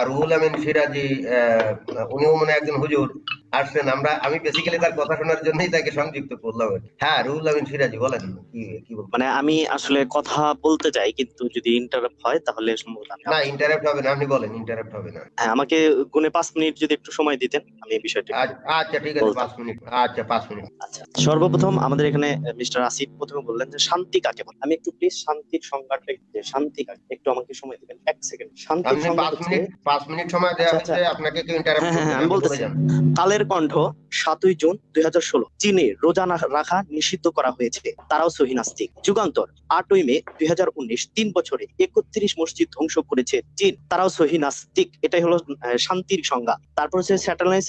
রুহুল আমিন সিরাজি, উনিও মনে হয় একজন হুজুর আসছেন। আমি বেসিক্যালি তার কথা শোনার জন্যই তাকে সংযুক্ত করলাম। হ্যাঁ, রুহুল আমিন সিরাজি বলেন, কি বলবেন? মানে আমি আসলে কথা বলতে চাই, কিন্তু যদি ইন্টারাপ্ট হয় তাহলে সম্ভবত আমি না, ইন্টারাপ্ট হবে না, আপনি বলেন, ইন্টারাপ্ট হবে না। হ্যাঁ, আমাকে গুনে 5 মিনিট যদি একটু সময় দিতেন, আমি এই বিষয়টা একটু আচ্ছা, ঠিক আছে, বলতাম। 5 মিনিট। আচ্ছা, 5 মিনিট। আচ্ছা, সর্বপ্রথম আমাদের এখানে মিস্টার আসিফ প্রথমে বললেন যে শান্তি কাকে বলে। আমি একটু প্লিজ শান্তির সংজ্ঞাটা যে শান্তি কাকে, একটু আমাকে সময় দিবেন 1 সেকেন্ড। শান্তির আপনি সংজ্ঞা 5 হচ্ছে, মিনিট 5 মিনিট সময় দেওয়া আচ্ছা আচ্ছা, হয়েছে, আপনাকে কেউ ইন্টারাপ্ট হ্যাঁ হ্যাঁ করবে হ্যাঁ, না, আমি আপনি বলে বলতেছি। যান। কালের কণ্ঠ 7ই জুন 2016 চীনে রোজা রাখা নিষিদ্ধ করা হয়েছে, তারাও সহি নাস্তিক। যুগান্তর 8ই মে 2019 3 বছরে 31 মসজিদ ধ্বংস করেছে চীন, তারাও সহি নাস্তিক। এটাই হলো শান্তির সংজ্ঞা। তারপর হচ্ছে স্যাটেলাইট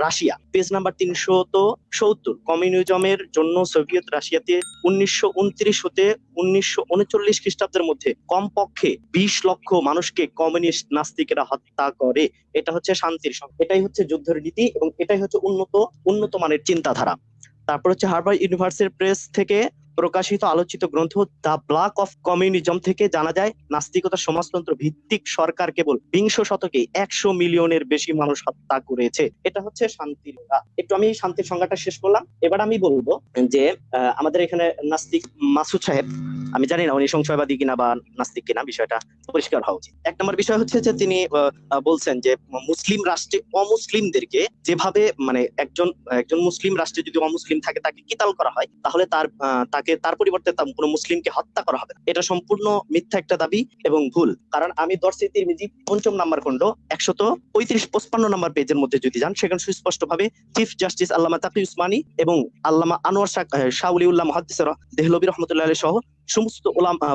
রাশিয়া, পেজ নাম্বার 370। কমিউনিজমের জন্য সোভিয়েত রাশিয়াতে 1929 হতে 1939 খ্রিস্টাব্দের মধ্যে কমপক্ষে 20 লক্ষ মানুষকে কমিউনিস্ট নাস্তিকেরা হত্যা করে। এটা হচ্ছে শান্তির সংজ্ঞা, এটাই হচ্ছে যুদ্ধের নীতি, এবং এটাই হচ্ছে উন্নত মানের চিন্তাধারা। তারপর হচ্ছে হার্ভার্ড ইউনিভার্সিটি প্রেস থেকে প্রকাশিত আলোচিত গ্রন্থ দ্য ব্ল্যাক অফ কমিউনিজম থেকে জানা যায়, নাস্তিকতা সমাজতন্ত্র ভিত্তিক সরকার কেবল 20 শতকে 100 মিলিয়নের বেশি মানুষ হত্যা করেছে। এটা হচ্ছে শান্তির সংজ্ঞা। একটু আমি শান্তির সংজ্ঞাটা শেষ করলাম। এবার আমি বলবো যে আমাদের এখানে নাস্তিক মাসুদ সাহেব, আমি জানি না উনি সংশয়বাদী কিনা বা নাস্তিক কিনা, বিষয়টা পরিষ্কার হওয়া উচিত। 1 নম্বর বিষয় হচ্ছে যে তিনি বলছেন যে মুসলিম রাষ্ট্রে অমুসলিমদেরকে যেভাবে, মানে একজন একজন মুসলিম রাষ্ট্রে যদি অমুসলিম থাকে তাকে কিতাল করা হয়, তাহলে তার পরিবর্তে কোনো মুসলিমকে হত্যা করা হবে। এটা সম্পূর্ণ মিথ্যা একটা দাবি এবং ভুল। কারণ আমি দরসে তিরমিজি 5ম নাম্বার খণ্ড 135-55 নাম্বার পেজের মধ্যে যদি যান, সেখানে সুস্পষ্ট ভাবে চিফ জাস্টিস আল্লামা তাকি উসমানী এবং আল্লামা আনোয়ার শাহ উলিউল্লাহ মুহাদ্দিস দেহলভী রহমতুল্লাহ আলাইহি সহ সমস্ত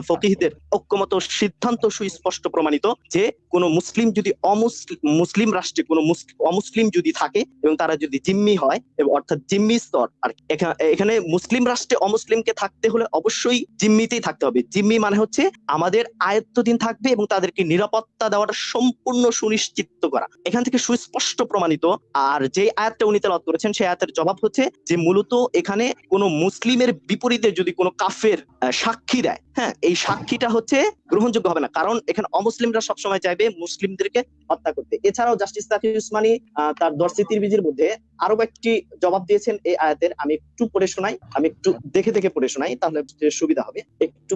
ফকিহদের ঐক্যমত সিদ্ধান্ত সুস্পষ্ট প্রমাণিত যে কোন মুসলিম যদি মুসলিম রাষ্ট্রে কোন অমুসলিম যদি থাকে এবং তারা যদি জিম্মি হয়, অর্থাৎ জিম্মি স্তর, আর এখানে মুসলিম রাষ্ট্রে অমুসলিমকে থাকতে হলে অবশ্যই জিম্মিতেই থাকতে হবে। জিম্মি মানে হচ্ছে আমাদের আয়ত্তাধীন থাকবে এবং তাদেরকে নিরাপত্তা দেওয়াটা সম্পূর্ণ সুনিশ্চিত করা। এখান থেকে সুস্পষ্ট প্রমাণিত। আর যে আয়াতটা উনি তেলাওয়াত করেছেন, সেই আয়াতের জবাব হচ্ছে যে মূলত এখানে কোন মুসলিমের বিপরীতে যদি কোনো কাফের সাক্ষী দেয়, হ্যাঁ, এই সাক্ষীটা হচ্ছে গ্রহণযোগ্য হবে না, কারণ এখানে অমুসলিমরা সবসময় চাইবে মুসলিমদেরকে হত্যা করতে। এছাড়াও জাস্টিস তাকি উসমানী তার দরসে তিরমিজির মধ্যে আরো একটি জবাব দিয়েছেন এই আয়াতের। আমি একটু পড়ে শোনাই, আমি একটু দেখে পড়ে শোনাই, তাহলে সুবিধা হবে। একটু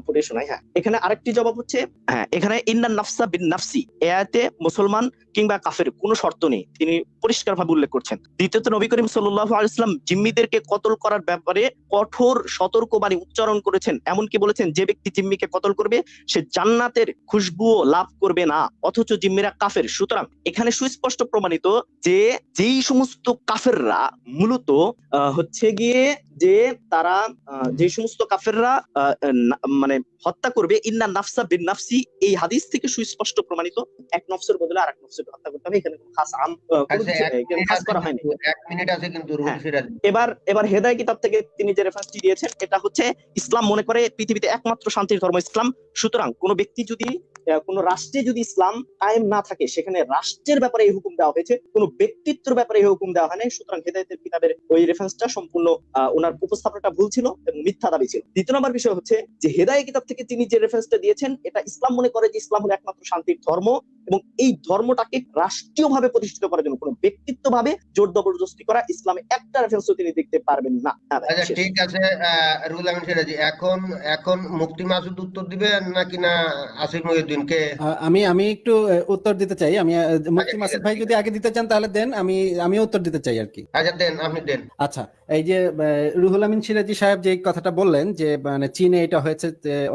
পড়ে শোনাই। হ্যাঁ, এখানে আরেকটি জবাব হচ্ছে, হ্যাঁ, এখানে ইন্নান নাফসা বিন নাফসি, এই আয়াতে মুসলমান কিংবা কাফের কোনো শর্ত নেই, তিনি পরিষ্কারভাবে উল্লেখ করছেন। দ্বিতীয়ত, নবী করিম সাল্লাল্লাহু আলাইহি ওয়াসাল্লাম জিম্মিদেরকে কতল করার ব্যাপারে কঠোর সতর্কবাণী উচ্চারণ করেছেন, এমনকি বলেছেন যে ব্যক্তি জিম্মিকে কতল করবে সে জান্নাতের খুশবুও লাভ করবে না, অথচ জিম্মিরা কাফের। সুতরাং এখানে সুস্পষ্ট প্রমাণিত যে যেই সমস্ত কাফেররা মূলত হচ্ছে গিয়ে যে তারা যে সমস্ত কাফেররা মানে হত্যা করবে, ইন্না নাফসা বিন নাফসি, এই হাদিস থেকে সুস্পষ্ট প্রমাণিত এক নফসের বদলে আরেক নফসকে হত্যা করতে হবে। এখানে কোনো খাস খাস করা হয়নি। 1 মিনিট আছে কিন্তু রুহুল সিরাজি। এবার হেদায় কিতাব থেকে তিনি যে রেফারেন্সটি দিয়েছেন, এটা হচ্ছে ইসলাম মনে করে পৃথিবীতে একমাত্র শান্তির ধর্ম ইসলাম। সুতরাং কোন ব্যক্তি যদি কোন রাষ্ট্রে যদি ইসলাম কায়েম না থাকে, সেখানে রাষ্ট্রের ব্যাপারে এই হুকুম দেওয়া হয়েছে, কোন ব্যক্তিত্বের ব্যাপারে এই হুকুম দেওয়া হয়নি। সুতরাং হেদায়েতের কিতাবের ওই রেফারেন্সটা সম্পূর্ণ ওনার উপস্থাপনাটা ভুল ছিল এবং মিথ্যা দাবি ছিল। দ্বিতীয় নম্বর বিষয় হচ্ছে যে হেদায়েত কিতাব থেকে তিনি যে রেফারেন্সটা দিয়েছেন, এটা ইসলাম মনে করে যে ইসলাম হলো একমাত্র শান্তির ধর্ম, এবং এই ধর্মটাকে রাষ্ট্রীয়ভাবে প্রতিষ্ঠিত করার জন্য কোন ব্যক্তিত্বভাবে জোর জবরদস্তি করা ইসলামে একটা রেফারেন্সও তিনি দেখতে পারবেন না। আচ্ছা, ঠিক আছে, রুহুল আমিন সিরাজি, এখন মুফতি মাসুদ উত্তর দিবেন নাকি না আসিফ মহিউদ্দিনকে? আমি একটু উত্তর দিতে চাই। আমি মুফতি ঠিক মাসুদ আছে, ভাই ঠিক যদি আছে। আগে দিতে চান তাহলে দেন, আমি উত্তর দিতে চাই আর কি। আচ্ছা, দেন, আপনি দেন। আচ্ছা, এই যে রুহুল আমিন সিরাজি সাহেব যে কথাটা বললেন যে মানে চীনে এটা হয়েছে,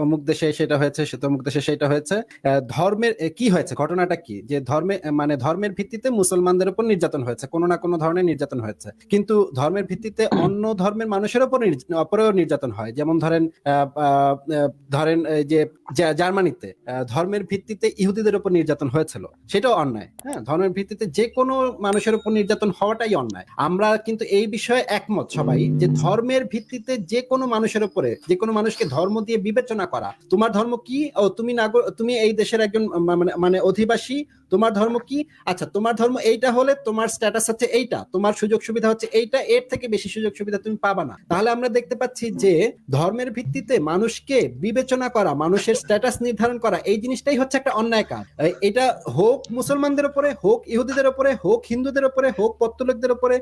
অমুক দেশে সেটা হয়েছে, অমুক দেশে সেটা হয়েছে, ধর্মের কি হয়েছে, ঘটনাটা কি, যে ধর্মের ভিত্তিতে মুসলমানদের উপর নির্যাতন হয়েছে, কোনো না কোনো ধরনের নির্যাতন হয়েছে, কিন্তু ধর্মের ভিত্তিতে অন্য ধর্মের মানুষের উপরেও নির্যাতন হয়। যেমন ধরেন যে জার্মানিতে ধর্মের ভিত্তিতে ইহুদিদের উপর নির্যাতন হয়েছিল, সেটাও অন্যায়। হ্যাঁ, ধর্মের ভিত্তিতে যে কোনো মানুষের উপর নির্যাতন হওয়াটাই অন্যায়। আমরা কিন্তু এই বিষয়ে একমত সবাই যে ধর্মের ভিত্তিতে যে কোনো মানুষের উপরে, যে কোনো মানুষকে ধর্ম দিয়ে বিবেচনা করা, তোমার ধর্ম কি, ও তুমি এই দেশের একজন মানে অধিবাসী, তোমার ধর্ম কি? আচ্ছা, তোমার ধর্ম এইটা হলে তোমার স্ট্যাটাস হচ্ছে এইটা, তোমার সুযোগ সুবিধা হচ্ছে এইটা, এর থেকে বেশি সুযোগ সুবিধা তুমি পাবা না। তাহলে আমরা দেখতে পাচ্ছি যে ধর্মের ভিত্তিতে মানুষকে বিবেচনা করা, মানুষের স্ট্যাটাস নির্ধারণ করা, এই জিনিসটাই হচ্ছে একটা অন্যায় কাজ। এটা হোক মুসলমানদের উপরে, হোক ইহুদিদের উপরে, হোক হিন্দুদের উপরে, হোক পত্তলিকদের উপরে,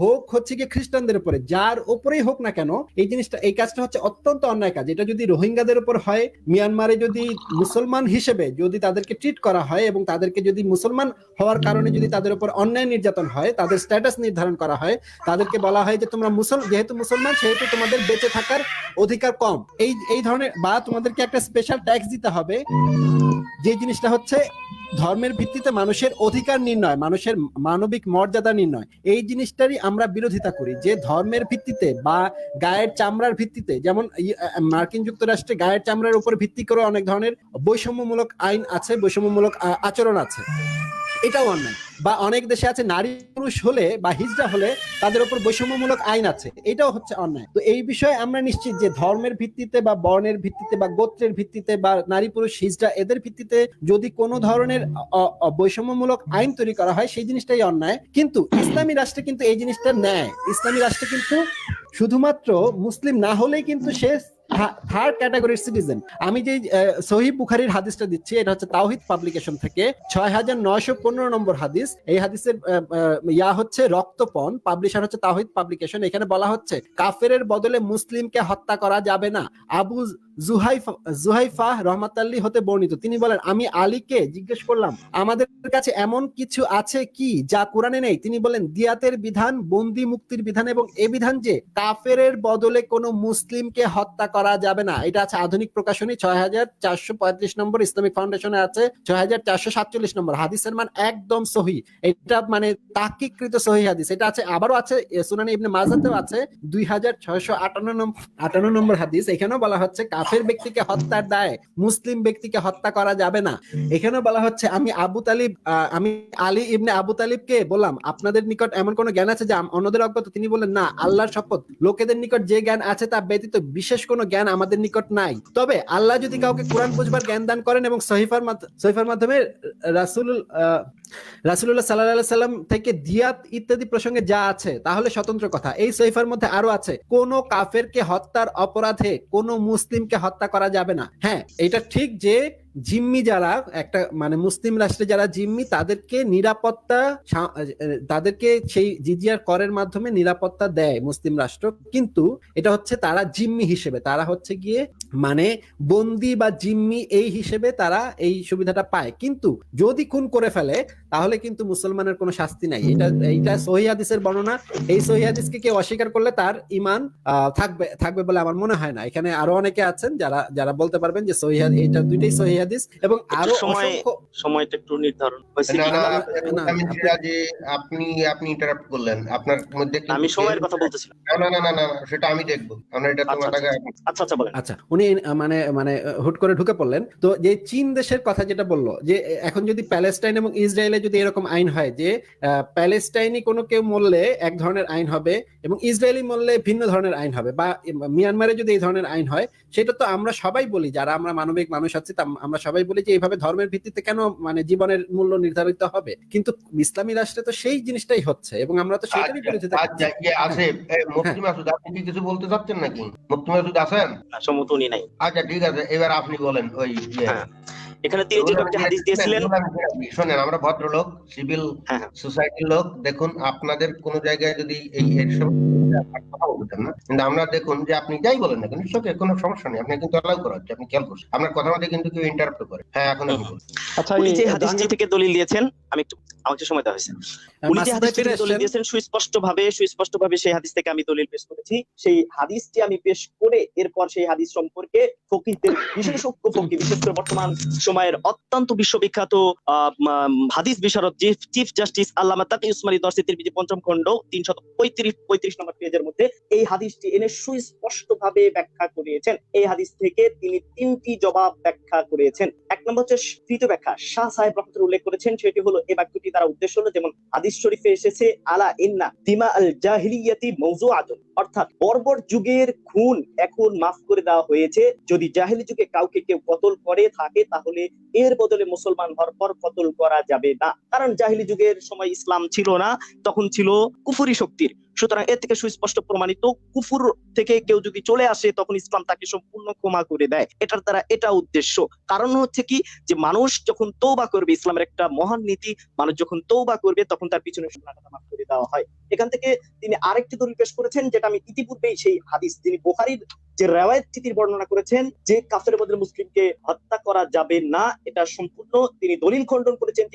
হোক হচ্ছে কি খ্রিস্টানদের উপরে, যার উপরেই হোক না কেন, এই জিনিসটা, এই কাজটা হচ্ছে অত্যন্ত অন্যায় কাজ। এটা যদি রোহিঙ্গাদের উপর হয়, মিয়ানমারে যদি মুসলমান হিসেবে যদি তাদেরকে ট্রিট করা হয় এবং তাদেরকে যদি মুসলমান হওয়ার কারণে যদি তাদের উপর অন্যায় নির্যাতন হয়, তাদের স্ট্যাটাস নির্ধারণ করা হয়, তাদেরকে বলা হয় যে তোমরা যেহেতু মুসলমান সেহেতু তোমাদের বেঁচে থাকার অধিকার কম, এই ধরনের, বা তোমাদেরকে একটা স্পেশাল ট্যাক্স দিতে হবে, যে জিনিসটা হচ্ছে ধর্মের ভিত্তিতে মানুষের অধিকার নির্ণয়, মানুষের মানবিক মর্যাদা নির্ণয়, এই জিনিসটারই আমরা বিরোধিতা করি। যে ধর্মের ভিত্তিতে বা গায়ের চামড়ার ভিত্তিতে, যেমন মার্কিন যুক্তরাষ্ট্রে গায়ের চামড়ার উপর ভিত্তি করে অনেক ধরনের বৈষম্যমূলক আইন আছে, বৈষম্যমূলক আচরণ আছে, এটাও অন্যায়। বা অনেক দেশে আছে নারী পুরুষ হলে বা হিজড়া হলে তাদের উপর বৈষম্যমূলক আইন আছে, এটাও হচ্ছে অন্যায়। তো এই বিষয়ে আমরা নিশ্চিত যে ধর্মের ভিত্তিতে বা বর্ণের ভিত্তিতে বা গোত্রের ভিত্তিতে বা নারী পুরুষ হিজড়া এদের ভিত্তিতে যদি কোনো ধরনের বৈষম্যমূলক আইন তৈরি করা হয়, সেই জিনিসটাই অন্যায়। কিন্তু ইসলামী রাষ্ট্রে কিন্তু এই জিনিসটা ন্যায়। ইসলামী রাষ্ট্রে কিন্তু শুধুমাত্র মুসলিম না হলেই কিন্তু সে থার্ড ক্যাটাগরির সিটিজেন। আমি যে সহিহ বুখারীর হাদিসটা দিচ্ছি, এটা হচ্ছে তাওহীদ পাবলিকেশন থেকে 6915 নম্বর হাদিস। এই হাদিসের হচ্ছে রক্তপণ, পাবলিশার হচ্ছে তাওহীদ পাবলিকেশন। এখানে বলা হচ্ছে কাফেরের বদলে মুসলিমকে হত্যা করা যাবে না। আবু জুহাইফা রহমাতুল্লাহি হতে বর্ণিত, তিনি বলেন, আমি আলীকে জিজ্ঞেস করলাম, আমাদের কাছে এমন কিছু আছে কি যা কোরআনে নেই? তিনি বলেন, দিয়াতের বিধান, বন্দি মুক্তির বিধান এবং এ বিধান যে কাফেরের বদলে কোনো মুসলিমকে হত্যা করা যাবে না। এটা আছে আধুনিক প্রকাশনী 6435 নম্বর, ইসলামিক ফাউন্ডেশনে আছে 6447 নম্বর। হাদিসের মান একদম সহিহ, এটা মানে তাহকিককৃত সহিহ হাদিস। এটা আছে, আবারও আছে সুনানে ইবনে মাজাতেও আছে 2658 নম্বর হাদিস। এখানেও বলা হচ্ছে কাফের ব্যক্তিকে হত্যার দায়ে মুসলিম ব্যক্তিকে হত্যা করা যাবে না। এখানেও বলা হচ্ছে, আমি আলী ইবনে আবু তালিবকে বললাম, আপনাদের নিকট এমন কোন জ্ঞান আছে যা অন্যদের অজ্ঞাত? তিনি বললেন, না, আল্লাহর শপথ, লোকেদের নিকট যে জ্ঞান আছে তা ব্যতীত বিশেষ কোনো জ্ঞান আমাদের নিকট নাই। তবে আল্লাহ যদি কাউকে কোরআন বুঝবার জ্ঞান দান করেন এবং সহিফার মাধ্যমে রাসূলুল্লাহ সাল্লাল্লাহু আলাইহি সাল্লাম থেকে দিয়াত ইত্যাদি প্রসঙ্গে যা আছে তাহলে স্বতন্ত্র কথা। এই সহিফার মধ্যে আরো আছে, কোন কাফেরকে হত্যার অপরাধে কোন মুসলিমকে হত্যা করা যাবে না। হ্যাঁ, এটা ঠিক যে জিম্মি যারা, একটা মানে মুসলিম রাষ্ট্রে যারা জিম্মি, তাদেরকে নিরাপত্তা, তাদেরকে সেই জিজিয়ার করের মাধ্যমে নিরাপত্তা দেয় মুসলিম রাষ্ট্র। কিন্তু এটা হচ্ছে তারা জিম্মি হিসেবে, তারা হচ্ছে গিয়ে মানে বন্দি বা জিম্মি এই হিসেবে তারা এই সুবিধাটা পায়। কিন্তু যদি খুন করে ফেলে তাহলে কিন্তু মুসলমানের কোনো শাস্তি নাই। এইটা সহিহ হাদিসের বর্ণনা। এই সহিহ হাদিসকে কেউ অস্বীকার করলে তার ঈমান থাকবে বলে আমার মনে হয় না। এখানে আরো অনেকে আছেন যারা বলতে পারবেন যে সহিহ, এটা দুইটাই সহিহ হাদিস এবং আরো সময়টা একটু নির্ধারণ হয়েছে। আপনি ইন্টারাপ্ট করলেন, আপনার মধ্যে আমি সময়ের কথা বলতেছিলাম। না, সেটা আমি দেখবো। আমরা এটা তোমার আগে আচ্ছা বলেন। আচ্ছা, উনি মানে হুট করে ঢুকে পড়লেন। তো যে চীন দেশের কথা যেটা বললো, যে এখন যদি প্যালেস্টাইন এবং ইসরায়েলে যদি এরকম আইন হয় যে প্যালেস্টাইনি কোনো কেউ মরলে এক ধরনের আইন হবে এবং ইসরায়েলি মরলে ভিন্ন ধরনের আইন হবে, বা মিয়ানমারে যদি এই ধরনের আইন হয়, সেটা তো আমরা সবাই বলি, যারা আমরা মানবিক মানুষ আছি, আমরা সবাই বলি যে এইভাবে ধর্মের ভিত্তিতে কেন মানে জীবনের মূল্য নির্ধারিত হবে। কিন্তু ইসলামী রাষ্ট্রে তো সেই জিনিসটাই হচ্ছে এবং আমরা তো সেটারই বিরোধিতা করছি। আছে মুফতি মাসুদ, আপনি কি কিছু বলতে চাচ্ছেন নাকি? মুফতি মাসুদ আছেন? সম্মত উনি নাই। আচ্ছা, ঠিক আছে, এবার আপনি বলেন। ওই এখানে তিনি যে কয়েকটি হাদিস দিয়েছিলেন, শোনেন, আমরা ভদ্রলোক, সিভিল সোসাইটির লোক। দেখুন, আপনাদের কোন জায়গায় যদি এই কথা বলতেন না, কিন্তু আমরা দেখুন যে আপনি যাই বলেন না কিন্তু কোনো সমস্যা নেই, আপনি কিন্তু অ্যালাউ করা হচ্ছে, আপনি খেয়াল করছেন আপনার কথা মধ্যে কিন্তু কেউ ইন্টারাপ্ট করে। হ্যাঁ, এখন আমি বলছি। আচ্ছা, উনি যে হাদিসটি থেকে দলিল দিয়েছেন, আমি একটু আমাকে সময় দেওয়া হয়েছে, উনি যে হাদিসটি থেকে দলিল দিয়েছেন সুস্পষ্টভাবে সেই হাদিস থেকে আমি দলিল পেশ করেছি। সেই হাদিসটি আমি পেশ করে এরপর সেই হাদিস সম্পর্কে ফকিহদের বিশেষজ্ঞ ফকিহ, বিশেষ করে বর্তমান সময়ের অত্যন্ত বিশ্ববিখ্যাত হাদিস বিশারদ চিফ জাস্টিস আল্লামা তাকি উসমানী দরসি তিরমিজি ৫ম খণ্ড ৩35 নম্বর পেজের মধ্যে এই হাদিসটি এনে সুস্পষ্টভাবে ব্যাখ্যা করিয়েছেন। এই হাদিস থেকে তিনি 3টি জবাব ব্যাখ্যা করেছেন। এক নম্বর হচ্ছে তৃতীয় ব্যাখ্যা, শাহ সাহেব রহমাতুল্লাহ উল্লেখ করেছেন, সেটি হলো এই বাক্যটি দ্বারা উদ্দেশ্য হলো, যেমন হাদিস শরীফে এসেছে, আলা ইন্না দিমা আল জাহিলিয়াতি মাওজুআতুন, অর্থাৎ বর্বর যুগের খুন এখন মাফ করে দেওয়া হয়েছে। যদি জাহেলি যুগে কাউকে কেউ কতল করে থাকে তাহলে এর বদলে মুসলমান হওয়ার পর কতল করা যাবে না, কারণ জাহেলি যুগের সময় ইসলাম ছিল না, তখন ছিল কুফরি শক্তির। সুতরাং এর থেকে সুস্পষ্ট প্রমাণিত কুফুর থেকে কেউ যদি চলে আসে তখন ইসলাম তাকে সম্পূর্ণ ক্ষমা করে দেয়। এটার দ্বারা এটা উদ্দেশ্য। কারণ হচ্ছে কি, যে মানুষ যখন তওবা করবে, ইসলামের একটা মহান নীতি, মানুষ যখন তওবা করবে তখন তার পিছনে গুনাহটা মাফ করে দেওয়া হয়। এখান থেকে তিনি আরেকটি দলিল পেশ করেছেন, যেটা আমি ইতিপূর্বেই সেই হাদিস তিনি বুখারীর যে রিওয়ায়াতটির বর্ণনা করেছেন যে কাফের বদলে মুসলিমকে হত্যা করা যাবে না, এটা সম্পূর্ণ তিনি দলিল খণ্ডন করেছেন।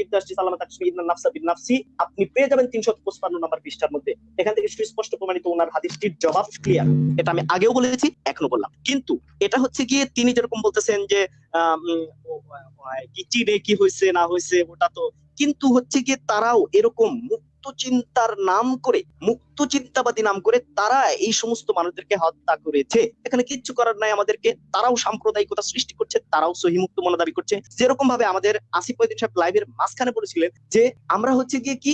আপনি পেয়ে যাবেন 355 নম্বর পৃষ্ঠার মধ্যে। এখান থেকে সুস্পষ্ট প্রমাণিত ওনার হাদিসটির জবাব ক্লিয়ার। এটা আমি আগেও বলেছি, এখনো বললাম। কিন্তু এটা হচ্ছে গিয়ে তিনি যেরকম বলতেছেন যে চীনে কি হয়েছে না হয়েছে ওটা তো, কিন্তু হচ্ছে গিয়ে তারাও এরকম মুক্ত চিন্তার নাম করে, মুক্ত চিন্তাবাদী নাম করে তারা এই সমস্ত মানুষদেরকে হত্যা করেছে। এখানে কিচ্ছু করার নাই আমাদেরকে। তারাও সাম্প্রদায়িকতা সৃষ্টি করছে, তারাও সহি মুক্ত মনে দাবি করছে। যেরকম ভাবে আমাদের আসিফ মহিউদ্দিন সাহেব লাইভের মাঝখানে বলেছিলেন যে আমরা হচ্ছে গিয়ে কি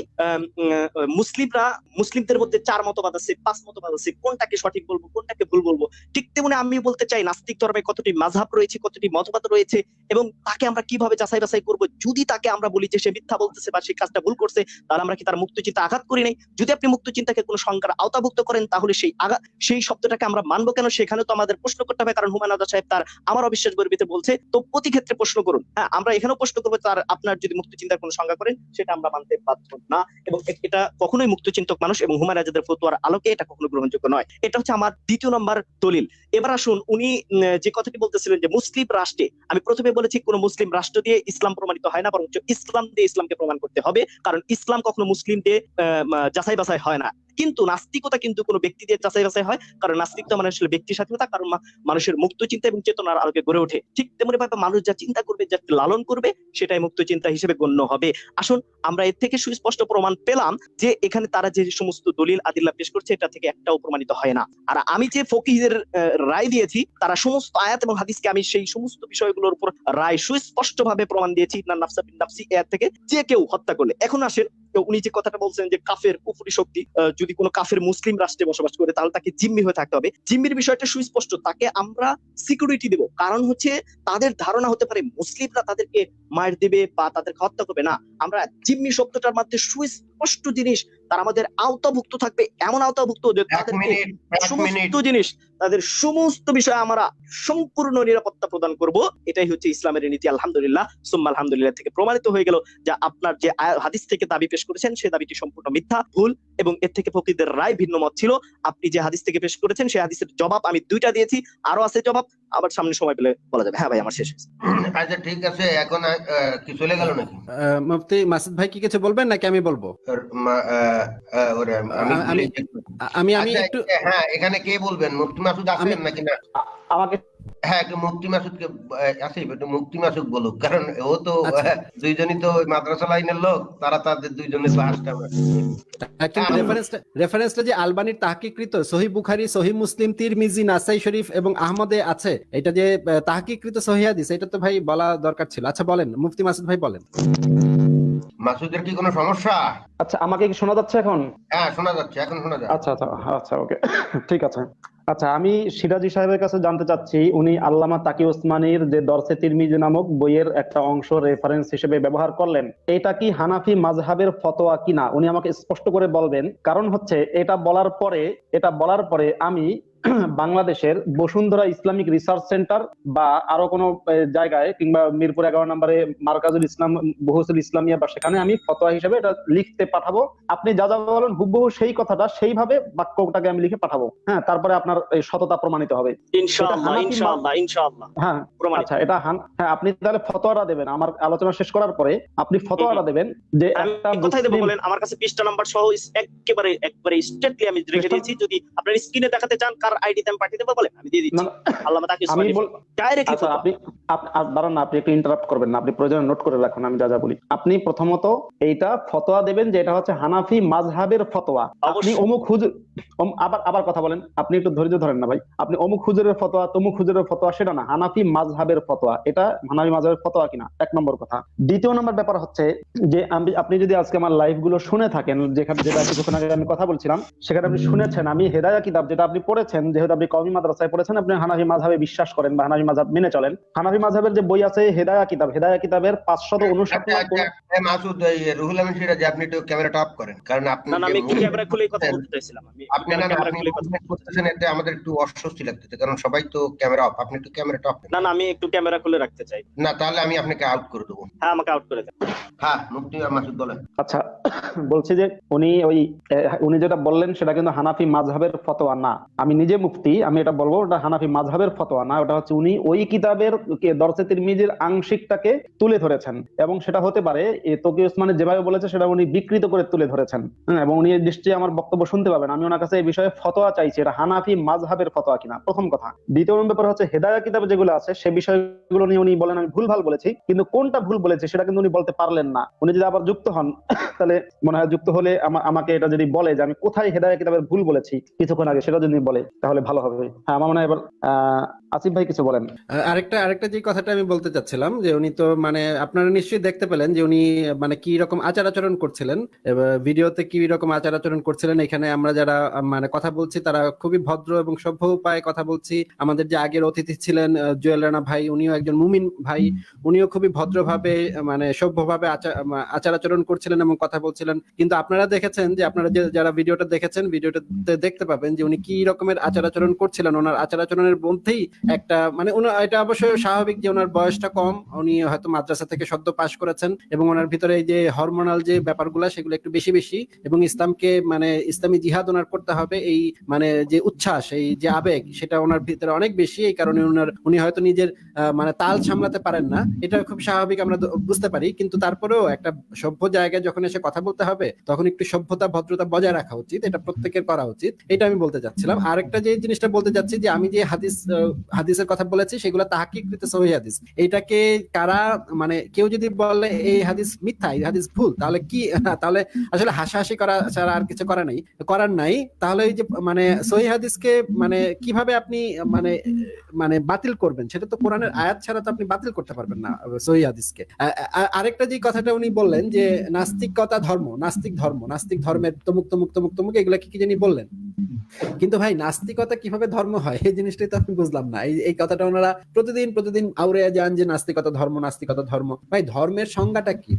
মুসলিমরা, মুসলিমদের মধ্যে 4 মতবাদ আছে, 5 মতবাদ আছে, কোনটাকে সঠিক বলবো কোনটাকে ভুল বলবো। ঠিক তেমনি আমি বলতে চাই নাস্তিক ধর্মে কতটি মাযহাব রয়েছে, কতটি মতবাদ রয়েছে, এবং তাকে আমরা কিভাবে যাচাই বাছাই করবো। যদি তাকে আমরা বলি যে সে মিথ্যা বলতেছে বা সেই কাজটা ভুল করছে, তাহলে আমরা কি তার মুক্ত চিন্তা আঘাত করি নাই? যদি আপনি মুক্ত চিন্তাকে কোনো সংজ্ঞার আওতাভুক্ত করেন তাহলে সেই শব্দটাকে আমরা মানবো কেন? সেখানে তো আমাদের প্রশ্ন করতে হবে, কারণ হুমায়ুন আজাদ সাহেব তার আমার অবিশ্বাস গর্বিতে বলছে, তো প্রতি ক্ষেত্রে প্রশ্ন করুন। হ্যাঁ, আমরা এখানেও প্রশ্ন করবো, তার আপনার যদি মুক্ত চিন্তার কোনো সংজ্ঞা করেন সেটা আমরা মানতে বাধ্য না, এবং এটা কখনোই মুক্ত চিন্তক মানুষ এবং হুমায়ুন আজাদের ফতোয়ার আলোকে এটা কখনো গ্রহণযোগ্য নয়। এটা হচ্ছে আমার 2 নম্বর দলিল। এবার আসুন, উনি যে কথাটি বলতেছিলেন যে মুসলিম রাষ্ট্রে, আমি প্রথমে বলেছি কোন মুসলিম রাষ্ট্র দিয়ে ইসলাম প্রমাণিত হয় না, বরং ইসলাম দিয়ে ইসলামকে প্রমাণ করতে হবে, কারণ ইসলাম কখনো মুসলিম দিয়ে যাচাই বাছাই হয় না। কিন্তু নাস্তিকতা কিন্তু কোনো ব্যক্তি দিয়ে যাচাই বাছাই হয়, কারণ নাস্তিকতা মানে আসলে ব্যক্তি স্বাধীনতা, কারণ মানুষের মুক্ত চিন্তা এবং চেতনার আলোকে গড়ে ওঠে। ঠিক তেমনি ভাবে মানুষ যা চিন্তা করবে, যা লালন করবে, সেটাই মুক্ত চিন্তা হিসেবে গণ্য হবে। আসুন, আমরা এর থেকে সুস্পষ্ট প্রমাণ পেলাম যে এখানে তারা যে সমস্ত দলিল আদিল্লা পেশ করছে এটা থেকে একটাও প্রমাণিত হয় না। আর আমি যে ফকিহদের রায় দিয়েছি, তারা সমস্ত আয়াত এবং হাদিসকে আমি সেই সমস্ত বিষয়গুলোর উপর রায় সুস্পষ্ট ভাবে প্রমাণ দিয়েছি। ইন্নান নাফসা বিন নাফসি এর থেকে যে কেউ হত্যা করলে। এখন আসেন, উনি যে কথাটা বলছেন যে কাফের কুফরি শক্তি যদি কোনো কাফের মুসলিম রাষ্ট্রে বসবাস করে তাহলে তাকে জিম্মি হয়ে থাকতে হবে। জিম্মির বিষয়টা সুস্পষ্ট, তাকে আমরা সিকিউরিটি দেব, কারণ হচ্ছে তাদের ধারণা হতে পারে মুসলিমরা তাদেরকে মার দিবে বা তাদেরকে হত্যা করবে না। আমরা জিম্মি শব্দটার মধ্যে সুস্পষ্ট জিনিস তারা আমাদের আওতাভুক্ত থাকবে, এমন আওতাভুক্ত যে তাদেরকে সমস্ত জিনিস, তাদের সমস্ত বিষয়ে আমরা সম্পূর্ণ নিরাপত্তা প্রদান করব। এটাই হচ্ছে ইসলামের নীতি। আলহামদুলিল্লাহ সুম্মা আলহামদুলিল্লাহ থেকে প্রমাণিত হয়ে গেল যে আপনার যে হাদিস থেকে দাবি পেশ করেছেন সে দাবিটি সম্পূর্ণ মিথ্যা, ভুল, এবং এর থেকে ফকিহদের রায় ভিন্ন মত ছিল। আপনি যে হাদিস থেকে পেশ করেছেন সেই হাদিসের জবাব আমি 2টা দিয়েছি, আরো আছে জবাব, আবার সামনে সময় পেলে বলা যাবে। হ্যাঁ ভাই, আমার শেষ হয়েছে। আচ্ছা ঠিক আছে, এখন কি চলে গেল নাকি? মুফতি মাসুদ ভাই কি কিছু বলবেন নাকি আমি বলবো? আমি একটু, হ্যাঁ, এখানে কে বলবেন? মুফতি মাসুদ আছেন নাকি? না, আমাকে হ্যাঁ, একটু মুফতি মাসুদকে আসিফ, একটু মুফতি মাসুদ বলুক, কারণ ও তো দুইজনই তো মাদ্রাসা লাইনের লোক, তারা তাদের দুইজনের বাসটা কিন্তু রেফারেন্সটা যে আলবানির তাহকিকৃত সহিহ বুখারী, সহিহ মুসলিম, তিরমিজি, নাসাই শরীফ এবং আহমদে আছে, এটা যে তাহকিকৃত সহিহ হাদিস, এটা তো ভাই বলা দরকার ছিল। আচ্ছা বলেন মুফতি মাসুদ ভাই, বলেন। মাসুদের কি কোনো সমস্যা? আচ্ছা, আমাকে কি শোনা যাচ্ছে এখন? হ্যাঁ, শোনা যাচ্ছে, এখন শোনা যাচ্ছে। আচ্ছা আচ্ছা আচ্ছা, ওকে, ঠিক আছে। আচ্ছা, আমি সিরাজি সাহেবের কাছে জানতে চাচ্ছি, উনি আল্লামা তাকি ওসমানীর যে দরসে তিরমিজি নামক বইয়ের একটা অংশ রেফারেন্স হিসেবে ব্যবহার করলেন, এটা কি হানাফি মাযহাবের ফতোয়া কিনা উনি আমাকে স্পষ্ট করে বলবেন। কারণ হচ্ছে এটা বলার পরে আমি বাংলাদেশের বসুন্ধরা ইসলামিক রিসার্চ সেন্টার বা আরো কোনো জায়গায়, কিংবা মিরপুর 11 নম্বরে মারকাজুল ইসলাম বহুসুল ইসলামিয়া, বা সেখানে আমি ফতোয়া হিসেবে এটা লিখতে পাঠাবো। আপনি যা যা বলেন হুবহু সেই কথাটা সেইভাবে বাক্যটাকে আমি লিখে পাঠাবো। হ্যাঁ, তারপরে আপনার এই সততা প্রমাণিত হবে ইনশাআল্লাহ ইনশাআল্লাহ ইনশাআল্লাহ। হ্যাঁ আচ্ছা, এটা হ্যাঁ, আপনি তাহলে ফতোয়াটা দেবেন আমার আলোচনা শেষ করার পরে। আপনি ফতোয়াটা দেবেন যে একটা কোথায় দেব বলেন? আমার কাছে পৃষ্ঠা নাম্বার সহ একবারে স্ট্রেটলি আমি রেখে দিয়েছি। যদি আপনারা স্ক্রিনে দেখাতে চান কার আইডিতে আমি পাঠিয়ে দেব বলেন, আমি দিয়ে দিচ্ছি। আল্লামা তাকি ওসমানী ডাইরেক্টলি। আচ্ছা, আপনি দাঁড়ান না, আপনি একটু ইন্টারাপ্ট করবেন না, আপনি প্রয়োজনে নোট করে রাখুন আমি যা যা বলি। আপনি প্রথমত এইটা ফতোয়া দেবেন যে এটা হচ্ছে হানাফি মাযহাবের ফতোয়া। আপনি আবার আবার কথা বলেন, আপনি একটু ধৈর্য ধরেন না ভাই। আপনি অমুক হুজুরের ফতোয়া তমুক হুজুরের ফতোয়া সেটা না, হানাফি মাযহাবের ফতোয়া, এটা হানাফি মাযহাবের ফতোয়া কিনা, এক নম্বর কথা। দ্বিতীয় নম্বর ব্যাপার হচ্ছে যে আপনি যদি আজকে আমার লাইভ গুলো শুনে থাকেন, যেখানে যেটা কিছুক্ষণ আগে আমি কথা বলছিলাম, সেখানে আপনি শুনেছেন আমি হেদায়া কিতাব যেটা আপনি পড়েছেন, যেহেতু আপনি কওমি মাদ্রাসায় পড়েছেন, আপনি হানাফি মাযহাবে বিশ্বাস করেন বা হানাফি মাযহাব মেনে চলেন। হানাফি মাযহাবের যে বই আছে হেদায়া কিতাব, হেদায়া কিতাবের 559 আচ্ছা আচ্ছা, মাসুদ, এই রুহুল আমিন সিরাজি, আপনি একটু ক্যামেরাটা অফ করেন, কারণ আপনি না না, যে আমি একটু মুখ ক্যামেরা খুলেই কথা করতেছেন, বলতে চাইছিলাম, আমি আপনি না না ক্যামেরা আপনি খুলেই কথা movement বলতে করতেছেন, চাইছিলাম। এতে আমাদের একটু অস্বস্তি লাগতেছে, কারণ সবাই তো ক্যামেরা অফ, আপনি একটু ক্যামেরাটা অফ না না, আমি একটু ক্যামেরা খুলে রাখতে চাই। না, তাহলে আমি আপনাকে আউট করে দেবো। হ্যাঁ, আমাকে আউট করে দেন। হ্যাঁ, মুফতি মাসুদ বলেন। আচ্ছা, বলছি যে উনি যেটা বললেন সেটা কিন্তু হানাফি মাযহাবের ফতোয়া না। আমি নিজে মুফতি, আমি এটা বলবো ওটা হানাফি মাযহাবের ফতোয়া না, ওটা হচ্ছে উনি ওই কিতাবের দরসে তিরমিজির আংশিকটাকে তুলে ধরেছেন, এবং সেটা হতে পারে তকি ওসমানী যেভাবে বলেছে সেটা উনি বিকৃত করে তুলে ধরেছেন। এবং উনি নিশ্চয়ই আমার বক্তব্য শুনতে পাবেন, আমি ওনার কাছে এই বিষয়ে ফতোয়া চাইছি, এটা হানাফি মাযহাবের ফতোয়া কিনা, প্রথম কথা। দ্বিতীয় ব্যাপার হচ্ছে হেদায়া কিতাবে যেগুলো আছে সে বিষয়গুলো নিয়ে উনি বলেন আমি ভুলভাল বলেছি, কিন্তু কোনটা ভুল বলেছে সেটা কিন্তু উনি বলতে পারলেন না। উনি যদি আবার যুক্ত হন তাহলে মনে হয়, যুক্ত হলে আমাকে এটা যদি বলে যে আমি কোথায় হেদায়া কিতাবের ভুল বলেছি কিছুক্ষণ আগে, সেটা যদি বলে তাহলে ভালো হবে। হ্যাঁ, আমার মনে হয় এবার আসিফ ভাই কিছু বলেন। আরেকটা যে কথাটা আমি বলতে চাচ্ছিলাম, যে উনি তো মানে আপনারা নিশ্চয়ই দেখতে পেলেন যে উনি মানে কি রকম আচার আচরণ করছিলেন, ভিডিওতে কি রকম আচার আচরণ করছিলেন। এখানে আমরা যারা মানে কথা বলছি তারা খুবই ভদ্র এবং সভ্য উপায়ে কথা বলছি। আমাদের যে আগের অতিথি ছিলেন জুয়েল রানা ভাই, উনিও একজন মুমিন ভাই, উনিও খুবই ভদ্রভাবে মানে সভ্যভাবে আচার আচরণ করছিলেন এবং কথা বলছিলেন। কিন্তু আপনারা দেখেছেন যে আপনারা যারা ভিডিওটা দেখেছেন, ভিডিওটাতে দেখতে পাবেন যে উনি কি রকমের আচার আচরণ করছিলেন। ওনার আচার আচরণের মধ্যেই একটা মানে এটা অবশ্যই স্বাভাবিক যে ওনার বয়সটা কম, উনি হয়তো মাদ্রাসা থেকে সদ্য পাশ করেছেন এবং ওনার ভিতরে এই যে হরমোনাল যে ব্যাপারগুলো সেগুলো একটু বেশি বেশি, এবং ইসলামকে মানে ইসলামী জিহাদ ওনার করতে হবে এই মানে যে উচ্ছ্বাস, এই যে আবেগ, সেটা ওনার ভিতরে অনেক বেশি। এই কারণে উনি হয়তো নিজের মানে তাল সামলাতে পারেন না, এটা খুব স্বাভাবিক, আমরা বুঝতে পারি। কিন্তু তারপরেও একটা সভ্য জায়গায় যখন এসে কথা বলতে হবে তখন একটু সভ্যতা ভদ্রতা বজায় রাখা উচিত, এটা প্রত্যেকের করা উচিত, এটা আমি বলতে চাচ্ছিলাম। আরেকটা যে জিনিসটা বলতে চাচ্ছি যে আমি যে হাদিসের কথা বলেছি সেগুলো তাহকিকৃত সহিহ হাদিস, এটাকে কারা মানে কেউ যদি বলে এই হাদিস মিথ্যা, এই হাদিস ভুল, তাহলে কি তাহলে আসলে হাসাহাসি করা ছাড়া আর কিছু করার নাই। তাহলে এই যে মানে সহিহ হাদিসকে মানে কিভাবে আপনি মানে মানে বাতিল করবেন, সেটা তো কোরআনের আয়াত ছাড়া তো আপনি বাতিল করতে পারবেন না সহিহ হাদিসকে। আরেকটা যে কথাটা উনি বললেন যে নাস্তিকতা ধর্ম, নাস্তিক ধর্মের তমুক তমুক তমুক তমুক, এগুলা কি জানি বললেন। কিন্তু ভাই নাস্তিকতা কিভাবে ধর্ম হয় এই জিনিসটাই তো আমি বুঝলাম না। এই কথাটা ওনারা প্রতিদিন আউড়ে যান যে নাস্তিকতা ধর্ম। ভাই ধর্মের সংজ্ঞাটা কি?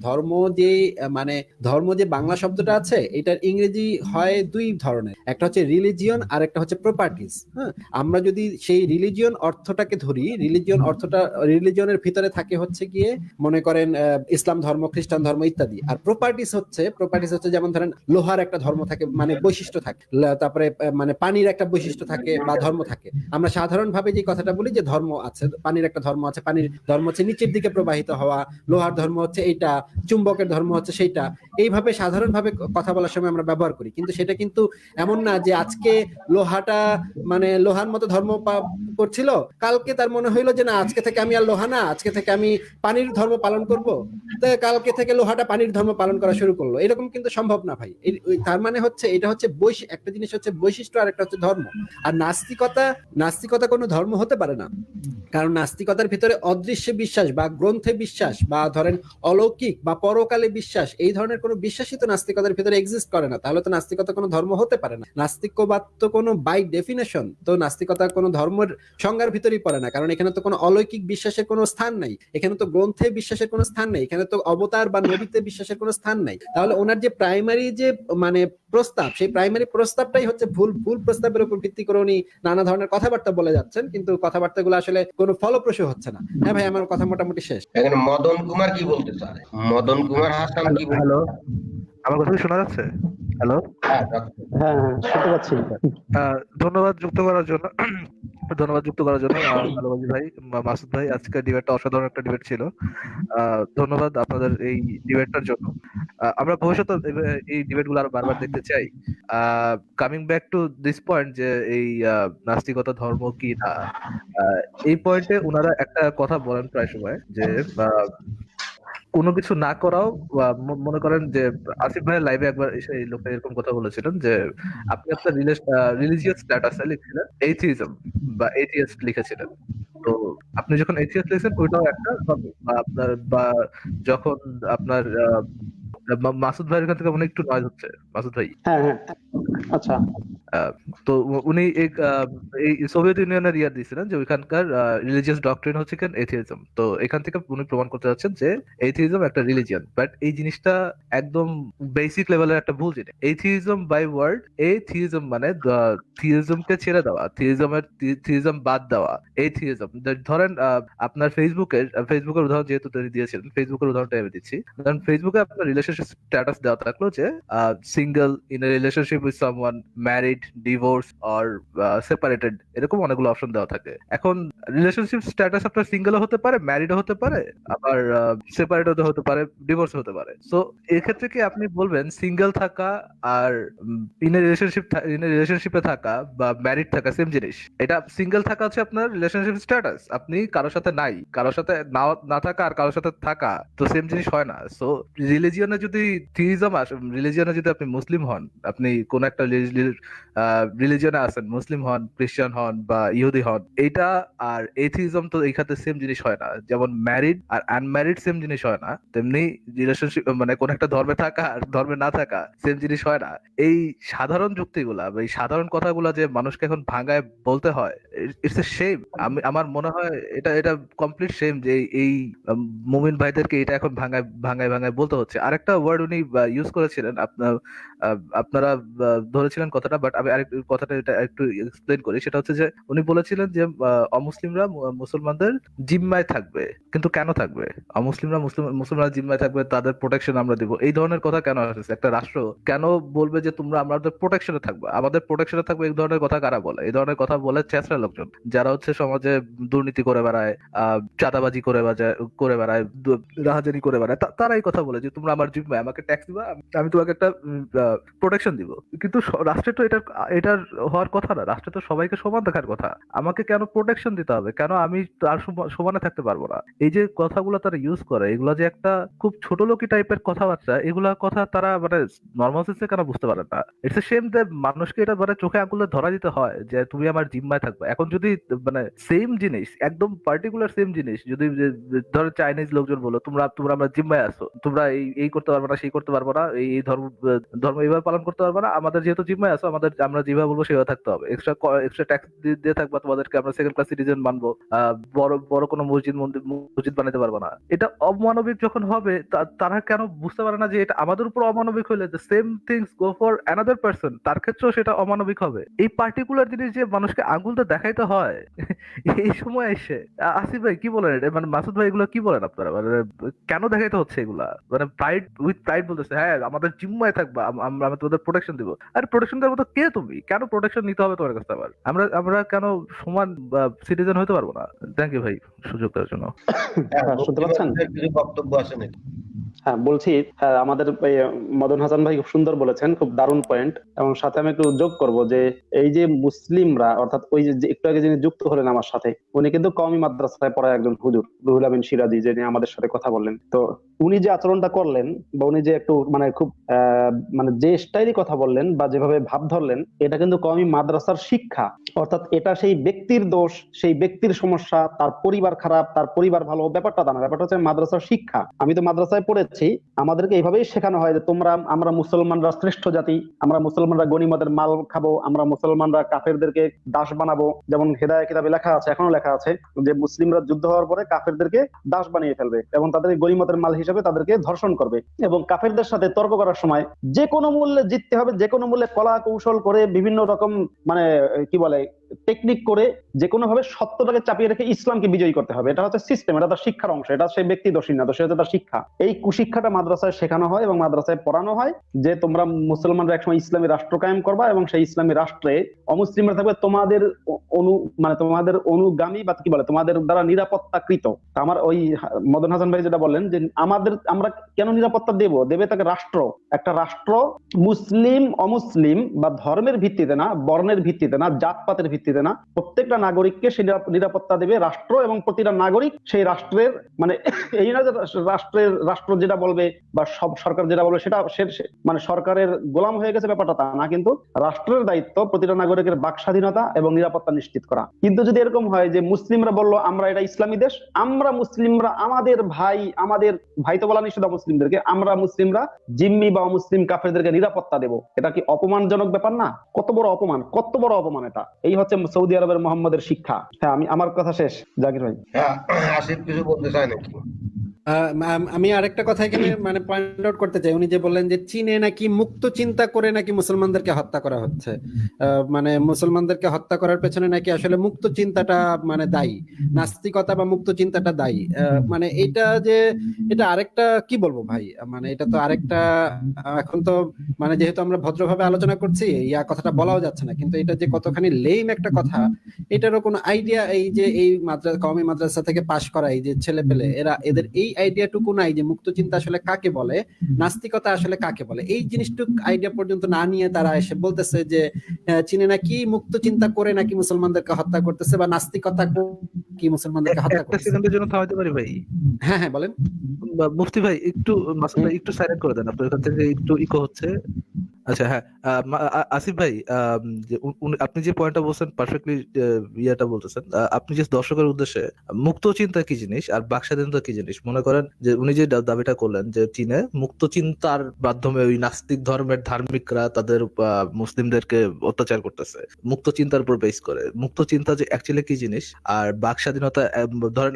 ধর্ম যে বাংলা শব্দটা আছে, এটার ইংরেজি হয় দুই ধরনের, একটা হচ্ছে রিলিজিয়ন আর একটা হচ্ছে প্রপার্টিজ। হ্যাঁ, আমরা যদি সেই রিলিজিয়ন অর্থটাকে ধরি, রিলিজিয়নের ভিতরে থাকে হচ্ছে গিয়ে মনে করেন ইসলাম ধর্ম, খ্রিস্টান ধর্ম ইত্যাদি। আর প্রপার্টিজ হচ্ছে যেমন ধরেন লোহার একটা ধর্ম থাকে, মানে বৈশিষ্ট্য থাকে, তারপরে মানে পানির একটা বৈশিষ্ট্য থাকে বা ধর্ম থাকে। আমরা সাধারণভাবে যে কথাটা বলি যে ধর্ম আছে, পানির একটা ধর্ম আছে, পানির ধর্ম হচ্ছে নিচের দিকে প্রবাহিত হওয়া, লোহার ধর্ম হচ্ছে এইটা, চুম্বকের ধর্ম হচ্ছে সেইটা। এইভাবে সাধারণভাবে কথা বলার সময় আমরা ব্যবহার করি, কিন্তু সেটা কিন্তু এমন না যে আজকে লোহাটা মানে লোহার মতো ধর্ম করছিল, কালকে তার মনে হইলো যে না, আজকে থেকে আমি আর লোহা না, আজকে থেকে আমি পানির ধর্ম পালন করব, তো কালকে থেকে লোহাটা পানির ধর্ম পালন করা শুরু করলো। এরকম কিন্তু সম্ভব না ভাই। তার মানে হচ্ছে এটা হচ্ছে একটা জিনিস হচ্ছে বৈশিষ্ট্য আর একটা হচ্ছে ধর্ম। আর নাস্তিকতা কোনো ধর্ম হতে পারে না, কারণ নাস্তিকতার ভিতরে অদৃশ্য বিশ্বাস বা গ্রন্থে বিশ্বাস বা ধরেন অলৌকিক বা পরকালে বিশ্বাস, এই ধরনের কোনো বিশ্বাসই তো নাস্তিকতার ভিতরে এক্সিস্ট করে না। তাহলে তো নাস্তিকতা কোনো ধর্ম হতে পারে না। নাস্তিকবাদ তো কোনো বাই ডেফিনেশন তো নাস্তিকতা কোনো ধর্মের সংজ্ঞার ভিতরেই পড়ে না, কারণ এখানে তো কোনো অলৌকিক বিশ্বাসের কোনো স্থান নাই, এখানে তো গ্রন্থে বিশ্বাসের কোনো স্থান নেই, এখানে তো অবতার বা নবীতে বিশ্বাসের কোনো স্থান নাই। তাহলে ওনার যে প্রাইমারি যে মানে প্রস্তাব, সেই প্রাইমারি প্রস্তাবটাই হচ্ছে ভুল প্রস্তাবের উপর ভিত্তি করে উনি নানা ধরনের কথাবার্তা বলে যাচ্ছেন, কিন্তু কথাবার্তাগুলো আসলে কোনো ফলপ্রসূ হচ্ছে না। হ্যাঁ ভাই, আমার কথা মোটামুটি শেষ। এখানে মদন কুমার কি বলতে চায়? মদন কুমার হাসান কি বলতে? হ্যালো, আমার কথা কি শোনা যাচ্ছে? হ্যালো, হ্যাঁ হ্যাঁ, শুনতে পাচ্ছি। ধন্যবাদ যুক্ত করার জন্য। ভালোবাসি ভাই, মাসুদ ভাই, আজকের ডিবেটটা অসাধারণ একটা ডিবেট ছিল। ধন্যবাদ আপনাদের এই ডিবেটটার জন্য। আমরা ভবিষ্যতে এই ডিবেট গুলো আরো বারবার দেখতে চাই। Coming back to this point, যে এই নাস্তিকতা ধর্ম কি না, এই পয়েন্টে ওনারা একটা কথা বলেন প্রায় সময়, যে কোনো কিছু না করাও, বা মনে করেন যে আসিফ ভাইয়ের লাইভে একবার এসে এই লোকটা এরকম কথা বলেছিলেন যে আপনি আপনার রিলিজিয়াস স্ট্যাটাসে লিখছিলেন এইথিজম বা এথিয়াস্ট লিখেছিলেন। তো আপনি যখন এথিয়াস্ট লিখছেন ওইটাও একটা ধর্ম। বা আপনার বা যখন আপনার মাসুদ ভাইয়ের এখান থেকে মনে হয় একটু নয়েজ হচ্ছে। মাসুদ ভাই, হ্যাঁ হ্যাঁ, আচ্ছা। তো উনি এই সোভিয়েত ইউনিয়নের ইয়ার দিয়েছিলেন যে ওইখানকার রিলিজিয়াস ডক্ট্রিন হচ্ছে কেন এথিইজম। তো এখান থেকে উনি প্রমাণ করতে যাচ্ছেন যে এথিইজম একটা রিলিজিয়ন, বাট এই জিনিসটা একদম বেসিক লেভেলের একটা ভুল জিনিস। এথিইজম বাই ওয়ার্ড, এথিইজম মানে থিইজমকে ছেড়ে দেওয়া, থিইজম বাদ দেওয়া, এথিইজম। ধরেন আপনার ফেসবুকের উদাহরণ যেহেতু তিনি দিয়েছিলেন, ফেসবুকের উদাহরণটা আমি দিচ্ছি। ধরেন ফেসবুকে আপনার রিলেশনশিপ স্ট্যাটাস দেওয়া থাকলো যে single, in a relationship with someone, married, divorce or separated, এরকম অনেকগুলো অপশন দেওয়া থাকে। এখন রিলেশনশিপ স্ট্যাটাস আপনার সিঙ্গেলও হতে পারে, ম্যারিডও হতে পারে, আবার সেপারেটও হতে পারে, ডিভোর্স হতে পারে। সো এক্ষেত্রে কি আপনি বলবেন সিঙ্গেল থাকা আর ইন এ রিলেশনশিপে থাকা বা ম্যারিড থাকা সেম জিনিস? এটা সিঙ্গেল থাকা হচ্ছে আপনার রিলেশনশিপ স্ট্যাটাস, আপনি কারোর সাথে নাই, কারোর সাথে না থাকা আর কারোর সাথে থাকা তো সেম জিনিস হয় না। সো রিলিজিয়নে যদি থিইজম আসে, রিলিজিয়নে যদি আপনি মুসলিম হন, আপনি কোন একটা রিলিজিয়নে আছেন, মুসলিম হন, খ্রিস্টান হন বা ইহুদি হন, এইটা আর এথিইজম তো এই খাতে সেম জিনিস হয় না। যেমন ম্যারিড আর আনম্যারিড সেম জিনিস হয় না, তেমনি রিলেশনশিপ মানে কোন একটা ধর্মে থাকা আর ধর্মে না থাকা সেম জিনিস হয় না। এই সাধারণ যুক্তিগুলা বা এই সাধারণ কথাগুলা যে মানুষকে এখন ভাঙায় বলতে হয়, ইটস এ শেম। আমার মনে হয় এটা এটা কমপ্লিট শেম যে এই মুমিন ভাইদেরকে এটা এখন ভাঙায় ভাঙায় ভাঙায় বলতে হচ্ছে। আরেকটা ওয়ার্ড উনি ইউজ করেছিলেন, আপনারা ধরেছিলেন কথাটা, বাট আমি আরেকটু কথাটা এটা একটু এক্সপ্লেন করি। সেটা হচ্ছে যে উনি বলেছিলেন যে অমুসলিমরা মুসলমানদের জিম্মায় থাকবে। কিন্তু কেন থাকবে? অমুসলিমরা মুসলমানরা জিম্মায় থাকবে, তাদের প্রোটেকশন আমরা দিব, এই ধরনের কথা কেন আসছে? একটা রাষ্ট্র কেন বলবে যে তোমরা আমাদের প্রোটেকশনে থাকবে? আমাদের প্রোটেকশনে থাকবে এই ধরনের কথা কারা বলে? এই ধরনের কথা বলে চেঁচড়া লোকজন, যারা হচ্ছে সমাজে দুর্নীতি করে বেড়ায়, চাঁদাবাজি করে বেড়ায়, রাহাজানি করে বেড়ায়, তারা এই কথা বলে যে তোমরা আমার জিম্মায়, আমাকে ট্যাক্স দিবা, আমি তোমাকে একটা প্রোটেকশন দিব। কিন্তু রাষ্ট্রে তো এটার হওয়ার কথা না। রাষ্ট্রে তো সবাইকে সমান দেখার কথা। আমাকে কেন প্রোটেকশন দিতে হবে? কেন আমি তার সমানে থাকতে পারবো না? এই যে কথাগুলো তারা ইউজ করে, এগুলা যে একটা খুব ছোট লোকি টাইপের কথাবার্তা, এগুলা কথা তারা মানে নর্মাল সেন্সে কেন বুঝতে পারে না? ইটস এ সেম যে মানুষকে এটা মানে চোখে আঙুলে ধরা দিতে হয় যে তুমি আমার জিম্মায় থাকবে। এখন যদি মানে সেম জিনিস, একদম পার্টিকুলার সেম জিনিস যদি ধরো চাইনিজ লোকজন বলো তোমরা তোমরা আমরা জিম্মায় আছো, তোমরা এই করতে পারবো না, সেই করতে পারবো না, এই ধর্ম এইভাবে পালন করতে পারবে না, আমাদের যেহেতু জিম্মায় আছো, আমরা যেভাবে বলবো সেভাবে থাকতে হবে, এক্সট্রা ট্যাক্স দিয়ে থাকবা, তোমাদেরকে আমরা সেকেন্ড ক্লাস সিটিজেন মানবো, বড় বড় কোনো মসজিদ বানাতে পারবো না। এটা অমানবিক যখন হবে, তারা কেন বুঝতে পারে না যে এটা আমাদের উপর অমানবিক হলে the same things go for another person, তার ক্ষেত্রেও সেটা অমানবিক হবে। এই পার্টিকুলার জিনিস যে মানুষকে আঙুলটা দেখাইতে হয় এই সময় এসে, আসিফ ভাই কি বলেন এটা? মানে মাসুদ ভাই এগুলো কি বলেন আপনারা? মানে কেন দেখাইতে হচ্ছে এগুলা? মানে উইথ প্রাইড বলতেছে হ্যাঁ আমাদের জিম্মায় থাকবা, আমরা তোমাদের প্রোটেকশন দিব। আরে প্রোটেকশন দেওয়ার মতো কে তুমি? কেন প্রোটেকশন নিতে হবে তোমার কাছে? আবার আমরা কেন সমান সিটিজেন হতে পারবো না? থ্যাংক ইউ ভাই সুযোগ দেওয়ার জন্য। শুনতে পাচ্ছেন? কিছু বক্তব্য আছে নাকি? হ্যাঁ বলছি, আমাদের মদন হাসান ভাই খুব সুন্দর বলেছেন, খুব দারুণ পয়েন্ট। এবং সাথে আমি একটু যোগ করব যে এই যে মুসলিমরা, অর্থাৎ ওই যে একটু আগে যিনি যুক্ত হলেন আমার সাথে, উনি কিন্তু কওমি মাদ্রাসায় পড়া একজন হুজুর, রুহুল আমিন সিরাজি, যিনি আমাদের সাথে কথা বললেন। তো উনি যে আচরণটা করলেন বা উনি যে একটু মানে খুব মানে যে স্টাইলে কথা বললেন বা যেভাবে ভাব ধরলেন, এটা কিন্তু কওমি মাদ্রাসার শিক্ষা। অর্থাৎ এটা সেই ব্যক্তির দোষ, সেই ব্যক্তির সমস্যা, তার পরিবার খারাপ, তার পরিবার ভালো, ব্যাপারটা তা না। ব্যাপারটা হচ্ছে মাদ্রাসার শিক্ষা। আমি তো মাদ্রাসায় পড়েছি, আমাদেরকে এইভাবেই শেখানো হয় যে আমরা মুসলমানরা শ্রেষ্ঠ জাতি, আমরা মুসলমানরা গনিমতের মাল খাবো, আমরা মুসলমানরা কাফেরদেরকে দাস বানাবো। যেমন হেদায়া কিতাবে লেখা আছে, এখনো লেখা আছে যে মুসলিমরা যুদ্ধ হওয়ার পরে কাফেরদেরকে দাস বানিয়ে ফেলবে এবং তাদের গনিমতের মাল হিসেবে তাদেরকে ধর্ষণ করবে। এবং কাফেরদের সাথে তর্ক করার সময় যে কোনো মূল্যে জিততে হবে, যে কোনো মূল্যে কলা কৌশল করে বিভিন্ন রকম মানে কি বলে টেকনিক করে যে কোনো ভাবে সত্যটাকে চাপিয়ে রেখে ইসলামকে বিজয়ী করতে হবে। এটা হচ্ছে সিস্টেম, এটা তার শিক্ষার অংশ। এটা সেই ব্যক্তি দোষী না, দোষী হচ্ছে তার শিক্ষা। এই কুশিক্ষাটা মাদ্রাসায় শেখানো হয় এবং মাদ্রাসায় পড়ানো হয় যে তোমরা মুসলমানরা একসময় ইসলামী রাষ্ট্র কায়েম করবা এবং সেই ইসলামী রাষ্ট্রে অমুসলিমরা থাকবে তোমাদের তোমাদের অনুগামী বা কি বলে তোমাদের দ্বারা নিরাপত্তাকৃত। আমার ওই মদন হাসান ভাই যেটা বললেন যে আমরা কেন নিরাপত্তা দেবে তাকে রাষ্ট্র। একটা রাষ্ট্র মুসলিম অমুসলিম বা ধর্মের ভিত্তিতে না, বর্ণের ভিত্তিতে না, জাতপাতের ভিত্তিতে না, প্রত্যেকটা নাগরিককে সে নিরাপত্তা দেবে রাষ্ট্র, এবং প্রতিটা নাগরিক সেই রাষ্ট্রের মানে এই না যে রাষ্ট্র যেটা বলবে বা সব সরকার যেটা বলবে সেটা মানে সরকারের গোলাম হয়ে গেছে, ব্যাপারটা তা না। কিন্তু রাষ্ট্রের দায়িত্ব প্রতিটা নাগরিকের বাক স্বাধীনতা এবং নিরাপত্তা নিশ্চিত করা। কিন্তু যদি এরকম হয় যে মুসলিমরা বললো আমরা এটা ইসলামী দেশ, আমরা মুসলিমরা আমাদের ভাই তো বলা নিষেধ মুসলিমদেরকে, আমরা মুসলিমরা জিম্মি বা মুসলিম কাফেরদেরকে নিরাপত্তা দেব, এটা কি অপমানজনক ব্যাপার না? কত বড় অপমান, কত বড় অপমান এটা। এই হচ্ছে সৌদি আরবের মোহাম্মদের শিক্ষা। হ্যাঁ, আমার কথা শেষ। জাকির ভাই, আসিফ কিছু বলতে চায় নাকি? আমি আরেকটা কথা এখানে মানে পয়েন্ট আউট করতে চাই। উনি যে বললেন যে চীনে নাকি মুক্ত চিন্তা করে নাকি মুসলমানদেরকে হত্যা করা হচ্ছে, মানে মুসলমানদেরকে হত্যা করার পেছনে নাকি আসলে মুক্ত চিন্তাটা মানে দায়ী, নাস্তিকতা বা মুক্ত চিন্তাটা দায়ী। মানে এটা আরেকটা কি বলবো ভাই, মানে এটা তো আরেকটা এখন তো মানে যেহেতু আমরা ভদ্রভাবে আলোচনা করছি, কথাটা বলাও যাচ্ছে না, কিন্তু এটা যে কতখানি লেম একটা কথা, এটারও কোনো আইডিয়া এই যে এই কওমি মাদ্রাসা থেকে পাশ করা এই যে ছেলে পেলে এদের এই আইডিয়াটুকু নাই যে মুক্ত চিন্তা আসলে কাকে বলে, নাস্তিকতা আসলে কাকে বলে। এই জিনিসটুকু আইডিয়া পর্যন্ত না নিয়ে তারা এসে বলতেছে যে চীনে নাকি মুক্ত চিন্তা করে নাকি মুসলমানদেরকে হত্যা করতেছে, বা নাস্তিকতা কি মুসলমানদেরকে হত্যা করতেছে। একটা সেকেন্ডের জন্য থামাইতে পারি ভাই? হ্যাঁ হ্যাঁ বলেন। মুফতি ভাই একটু মাসুদ একটু সাইলেন্ট করে দেন, আপনার ওখান থেকে একটু ইকো হচ্ছে। আচ্ছা হ্যাঁ, আসিফ ভাই, আপনি যে পয়েন্টটা বলছেন পারফেক্টলি ইয়েটা বলতেছেন। আপনি যে দর্শকের উদ্দেশ্যে মুক্ত চিন্তা কি জিনিস আর বাক স্বাধীনতা কি জিনিস, মনে করেন যে উনি যে দাবিটা করলেন যে চীনে মুক্ত চিন্তার মাধ্যমে ওই নাস্তিক ধর্মের ধার্মিকরা তাদের মুসলিমদেরকে অত্যাচার করতেছে মুক্ত চিন্তার উপর বেস করে। মুক্ত চিন্তা যে অ্যাকচুয়ালি কি জিনিস আর বাক স্বাধীনতা, ধরেন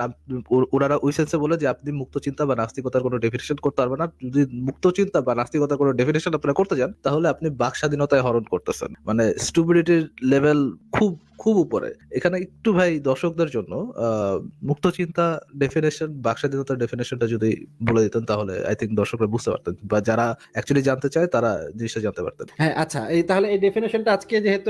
ওনারা ওই সেন্সে বলে যে আপনি মুক্ত চিন্তা বা নাস্তিকতার কোনো ডেফিনেশন করতে পারবেন না। যদি মুক্ত চিন্তা বা নাস্তিকতার কোনো ডেফিনেশন আপনারা করতে যান তাহলে আপনি বাক স্বাধীনতায় হরণ করতেছেন, মানে স্টুপিডিটির লেভেল খুব খুব উপরে। এখানে একটু ভাই দর্শকদের জন্য মুক্ত চিন্তা ডেফিনেশন, বাক স্বাধীনতার ডেফিনেশনটা যদি বলে দিতেন তাহলে আই থিঙ্ক দর্শকরা বুঝতে পারতেন, বা যারা অ্যাকচুয়ালি জানতে চায় তারা জিনিসটা জানতে পারতেন। হ্যাঁ আচ্ছা, তাহলে এই ডেফিনেশনটা আজকে যেহেতু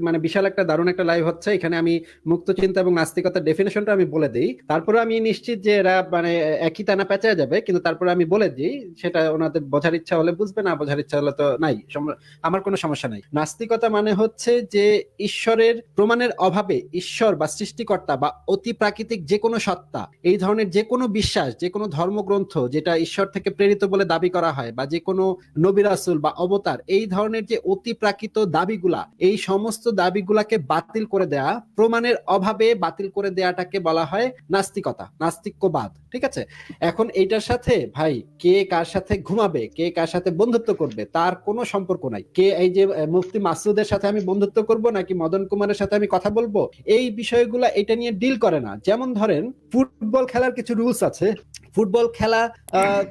মানে বিশাল একটা দারুণ একটা লাইভ হচ্ছে, এখানে আমি মুক্ত চিন্তা এবং নাস্তিকতার ডেফিনেশনটা আমি বলে দিই, তারপরে আমি নিশ্চিত যে এরা মানে একই টানা পেঁচা যাবে, কিন্তু তারপরে আমি বলে দিই, সেটা ওনাদের বোঝার ইচ্ছা হলে বুঝবে, না বোঝার ইচ্ছা হলে তো নাই, আমার কোনো সমস্যা নাই। নাস্তিকতা মানে হচ্ছে যে ঈশ্বরের প্রমাণের অভাবে ঈশ্বর বা সৃষ্টিকর্তা বা অতি প্রাকৃতিক যে কোনো সত্তা, এই ধরনের যে কোনো বিশ্বাস, যে কোনো ধর্মগ্রন্থ যেটা ঈশ্বর থেকে প্রেরিত বলে দাবি করা হয়, বা যে কোনো নবী রাসূল বা অবতার, এই ধরনের যে অতি প্রাকৃত দাবিগুলা, এই সমস্ত দাবিগুলাকে বাতিল করে দেয়া, প্রমাণের অভাবে বাতিল করে দেয়াটাকে বলা হয় নাস্তিকতা, নাস্তিক্যবাদ। ঠিক আছে, এখন এইটার সাথে ভাই কে কার সাথে ঘুমাবে, কে কার সাথে বন্ধুত্ব করবে তার কোনো সম্পর্ক নাই। কে এই যে মুফতি মাসুদের সাথে আমি বন্ধুত্ব করব নাকি মদন কুমারের সাথে আমি কথা বলবো, এই বিষয়গুলা এটা নিয়ে ডিল করে না। যেমন ধরেন ফুটবল খেলার কিছু রুলস আছে, ফুটবল খেলা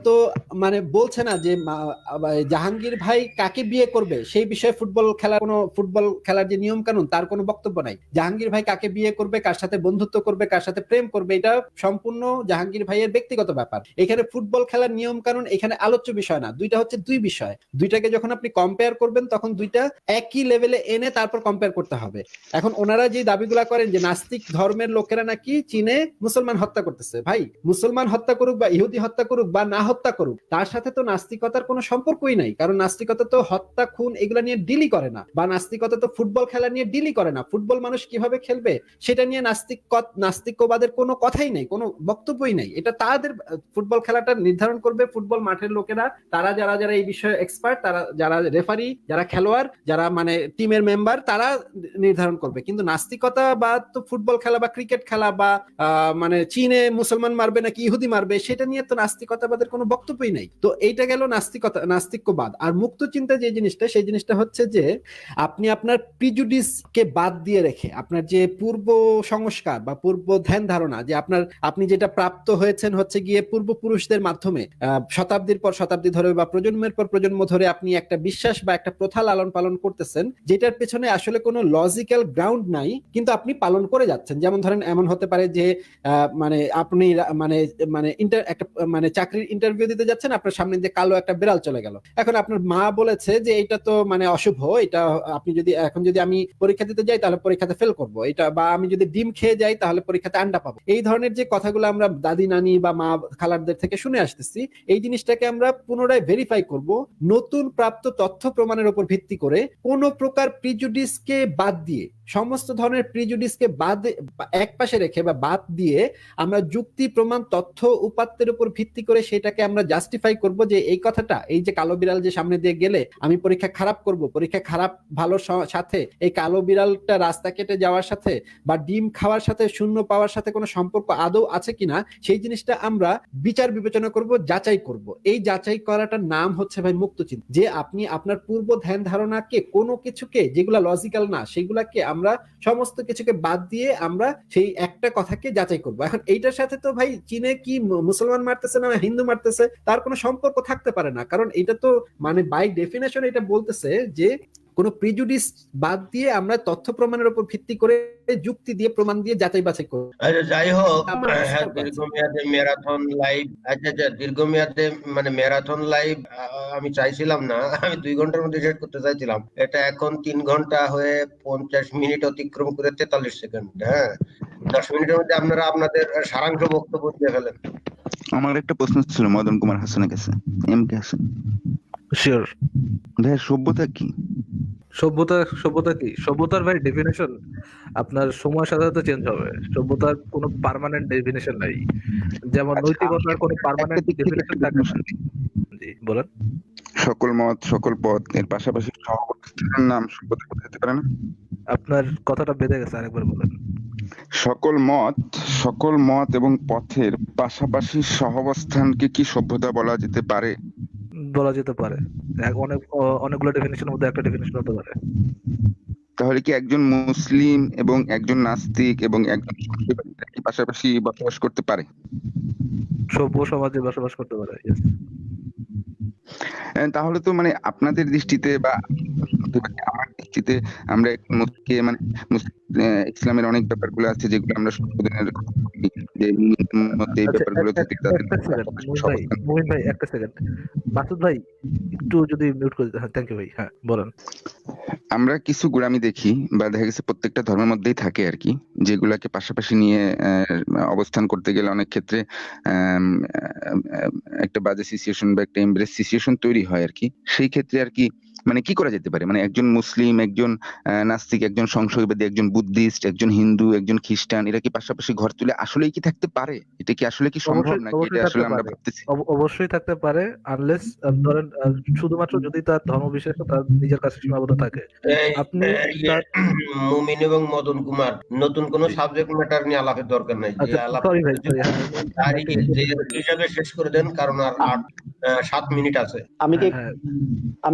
তো মানে বলছে না যে জাহাঙ্গীর ভাই কাকে বিয়ে করবে সেই বিষয়ে ফুটবল খেলার যে নিয়ম কানুন তার কোনো বক্তব্য নাই। জাহাঙ্গীর ভাই কাকে বিয়ে করবে, কার সাথে বন্ধুত্ব করবে, কার সাথে প্রেম করবে, এটা সম্পূর্ণ জাহাঙ্গীর ভাইয়ের ব্যক্তিগত ব্যাপার। এখানে ফুটবল খেলার নিয়ম কানুন এখানে আলোচ্য বিষয় না, দুইটা হচ্ছে দুই বিষয়। দুইটাকে যখন আপনি কম্পেয়ার করবেন তখন দুইটা একই লেভেলে এনে তারপর কম্পেয়ার করতে হবে। এখন ওনারা যে দাবিগুলা করেন যে নাস্তিক ধর্মের লোকেরা নাকি চীনে মুসলমান হত্যা করতেছে, ভাই মুসলমান হত্যা করুক বা ইহুদি হত্যা করুক বা না হত্যা করুক, তার সাথে তো নাস্তিকতার কোনো সম্পর্কই নাই। কারণ নাস্তিকতা তো হত্যা খুন এগুলা নিয়ে ডিলই করে না, বা নাস্তিকতা তো ফুটবল খেলা নিয়ে ডিলই করে না। ফুটবল মানুষ কিভাবে খেলবে সেটা নিয়ে নাস্তিকবাদের কোনো কথাই নেই, কোনো বক্তব্যই নাই। এটা তাদের ফুটবল খেলাটা নির্ধারণ করবে ফুটবল মাঠের লোকেরা, তারা যারা যারা এই বিষয়ে এক্সপার্ট, তারা যারা রেফারি, যারা খেলোয়াড়, যারা মানে টিমের মেম্বার, তারা নির্ধারণ করবে। কিন্তু নাস্তিকতা বা তো ফুটবল খেলা বা ক্রিকেট খেলা বা মানে চীনে মুসলমান মারবে নাকি ইহুদি মারবে সেটা নিয়ে তো নাস্তিকতাবাদের কোনো বক্তব্যই নাই। তো এইটা গেল নাস্তিকতা, নাস্তিক্যবাদ। আর মুক্ত চিন্তা যে জিনিসটা, সেই জিনিসটা হচ্ছে যে আপনি আপনার প্রিজুডিস কে বাদ দিয়ে রেখে আপনার যে পূর্ব সংস্কার বা পূর্ব ধ্যান ধারণা, যে আপনি যেটা প্রাপ্ত হয়েছেন হচ্ছে গিয়ে পূর্বপুরুষদের মাধ্যমে শতাব্দীর পর শতাব্দী ধরে বা প্রজন্মের পর প্রজন্ম ধরে আপনি একটা বিশ্বাস বা একটা প্রথা লালন পালন করতেছেন, যেটার পেছনে আসলে কোনো লজিক্যাল গ্রাউন্ড নাই, কিন্তু আপনি পালন করে যাচ্ছেন। যেমন ধরেন এমন হতে পারে যে মানে আপনি মানে একটা মানে চাকরির ইন্টারভিউ দিতে যাচ্ছেন, আপনার সামনে দিয়ে কালো একটা বিড়াল চলে গেল। এখন আপনার মা বলেছে যে এটা তো মানে অশুভ, এটা আপনি যদি এখন যদি আমি পরীক্ষা দিতে যাই তাহলে পরীক্ষাতে ফেল করবো, এটা বা আমি যদি ডিম খেয়ে যাই তাহলে পরীক্ষাতে আন্ডা পাবো। এই ধরনের যে কথাগুলো আমরা দাদি নানি বা মা খালারদের থেকে শুনে আসতেছি, এই জিনিসটাকে আমরা পুনরায় ভেরিফাই করব নতুন প্রাপ্ত তথ্য প্রমাণের উপর ভিত্তি করে, কোন প্রকার প্রিজুডিসকে বাদ দিয়ে, সমস্ত ধরনের প্রিজুডিসকে বাদ এক পাশে রেখে বা বাদ দিয়ে আমরা যুক্তি প্রমাণ তথ্য উপাত্তের উপর ভিত্তি করে সেটাকে আমরা জাস্টিফাই করব যে এই কথাটা, এই যে কালো বিড়াল যে সামনে দিয়ে গেলে আমি পরীক্ষা খারাপ করব, পরীক্ষা খারাপ ভালোর সাথে এই কালো বিড়ালটা রাস্তা কেটে যাওয়ার সাথে বা ডিম খাওয়ার সাথে শূন্য পাওয়ার সাথে কোনো সম্পর্ক আদৌ আছে কিনা, সেই জিনিসটা আমরা বিচার বিবেচনা করব, যাচাই করব। এই যাচাই করাটার নাম হচ্ছে ভাই মুক্ত চিন্তা, যে আপনি আপনার পূর্ব ধ্যান ধারণাকে, কোনো কিছুকে যেগুলা লজিক্যাল না সেগুলাকে আমরা সমস্ত কিছুকে বাদ দিয়ে আমরা সেই একটা কথাকে যাচাই করব। এখন এইটার সাথে তো ভাই চীনে কি মুসলমান মারতেছে না হিন্দু মারতেছে তার কোনো সম্পর্ক থাকতে পারে না, কারণ এটা তো মানে বাই ডেফিনেশন এটা বলতেছে যে কোনো প্রিজুডিস বাদ দিয়ে আমরা তথ্য প্রমাণের উপর ভিত্তি করে যুক্তি দিয়ে প্রমাণ দিয়ে যাচাই বাছাই করব। আচ্ছা, যাই হোক, আমার দীর্ঘমেয়াদে ম্যারাথন লাইভ, দীর্ঘমেয়াদে মানে ম্যারাথন লাইভ আমি চাইছিলাম না, আমি 2 ঘন্টার মধ্যে শেষ করতে চাইছিলাম, এটা এখন 3 ঘন্টা হয়ে 50 মিনিট অতিক্রম করে 43 সেকেন্ড। হ্যাঁ, 10 মিনিটের মধ্যে আপনারা আপনাদের সারাংশ বক্তব্য দিয়ে ফেলেন। আমার একটা প্রশ্ন ছিল মদন কুমার হাসানের কাছে, এম কে হাসান। শিওর। ভাই সভ্যতা কি? সভ্যতা কি? সভ্যতার ভাই ডেফিনেশন আপনার সময়ের সাথে সাথে চেঞ্জ হবে। সভ্যতার কোনো পার্মানেন্ট ডেফিনেশন নাই। যেমন নৈতিকতার কোনো পার্মানেন্ট ডেফিনেশন থাকে না। জি বলেন। সকল মত সকল পথ এর পাশাপাশি সহাবস্থানের নাম সভ্যতা হতে পারে না? আপনার কথাটা বেঁধে গেছে, আরেকবার বলেন। সকল মত এবং পথের পাশাপাশি সহাবস্থানকে কি সভ্যতা বলা যেতে পারে? বলা যেতে পারে। অনেকগুলো ডেফিনেশনের মধ্যে একটা ডেফিনেশন হতে পারে। তাহলে কি একজন মুসলিম এবং একজন নাস্তিক এবং একজন কি পাশাপাশি বসবাস করতে পারে? সভ্য সমাজে বসবাস করতে পারে। তাহলে তো মানে আপনাদের দৃষ্টিতে বা আমার দৃষ্টিতে আমরা মানে ইসলামের অনেক ব্যাপারগুলো আছে যেগুলো আমরা সংশোধনের যে মধ্যে এই ব্যাপারগুলো থেকে মুমিন ভাই একটা সেকেন্ড, মাসুদ ভাই একটু যদি মিউট করে দিতে। থ্যাংক ইউ ভাই। হ্যাঁ বলেন। আমরা কিছু গোঁড়ামি দেখি বা দেখা গেছে প্রত্যেকটা ধর্মের মধ্যেই থাকে আর কি, যেগুলাকে পাশাপাশি নিয়ে অবস্থান করতে গেলে অনেক ক্ষেত্রে একটা বাজে সিচুয়েশন বা একটা এমব্রেস সিচুয়েশন তৈরি হয় আর কি। সেই ক্ষেত্রে আর কি মানে কি করা যেতে পারে? মানে একজন মুসলিম, একজন নাস্তিক, একজন সংশয়বাদী, একজন বুদ্ধিস্ট, একজন হিন্দু, একজন খ্রিস্টান, এরা কি পাশাপাশি ঘর তুলে আসলেই কি থাকতে পারে? এটা কি আসলে কি সম্ভব নাকি এটা আসলে আমরা ভাবতেছি? অবশ্যই থাকতে পারে, আনলেস ধরেন শুধুমাত্র যদি তার ধর্ম বিশ্বাস তার নিজের কাছে সীমাবদ্ধ থাকে। আপনি মুমিন এবং মদন কুমার নতুন কোন সাবজেক্ট ম্যাটার নিয়ে আলাপের দরকার নাই, যে আলাপ হিসাবে শেষ করে দেন, কারণ আর 7 মিনিট আছে। আমি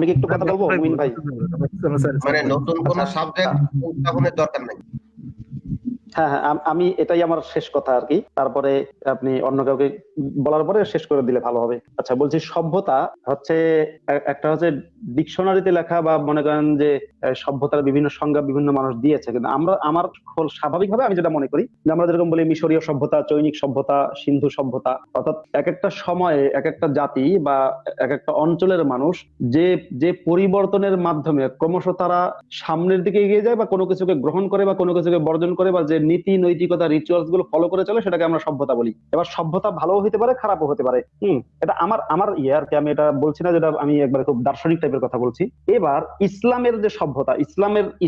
কি একটু কথা বলবো মুমিন ভাই? মানে নতুন কোন সাবজেক্ট উত্থাপনের দরকার নাই। হ্যাঁ, আমি এটাই আমার শেষ কথা আর কি, তারপরে আপনি অন্য কাউকে বলার পরে শেষ করে দিলে ভালো হবে। আচ্ছা, বলছি সভ্যতা হচ্ছে একটা হচ্ছে ডিকশনারিতে লেখা, বা মনে করেন যে সভ্যতার বিভিন্ন সংজ্ঞা বিভিন্ন মানুষ দিয়েছে, কিন্তু আমার স্বাভাবিকভাবে আমি যেটা মনে করি যে আমরা যেরকম বলি মিশরীয় সভ্যতা, চৈনিক সভ্যতা, সিন্ধু সভ্যতা, অর্থাৎ এক একটা সময়ে এক একটা জাতি বা এক একটা অঞ্চলের মানুষ যে পরিবর্তনের মাধ্যমে ক্রমশ তারা সামনের দিকে এগিয়ে যায় বা কোনো কিছুকে গ্রহণ করে বা কোনো কিছুকে বর্জন করে, বা যে নীতি নৈতিকতা রিচুয়ালস গুলো ফলো করে চলে, সেটাকে আমরা সভ্যতা বলি। এবার সভ্যতা ভালো হতে পারে, খারাপও হতে পারে। এটা আমার আর কি, আমি এটা বলছি না যেটা আমি একবার খুব দার্শনিক টাইপের কথা বলছি। এবার ইসলামের যে সভ্যতা,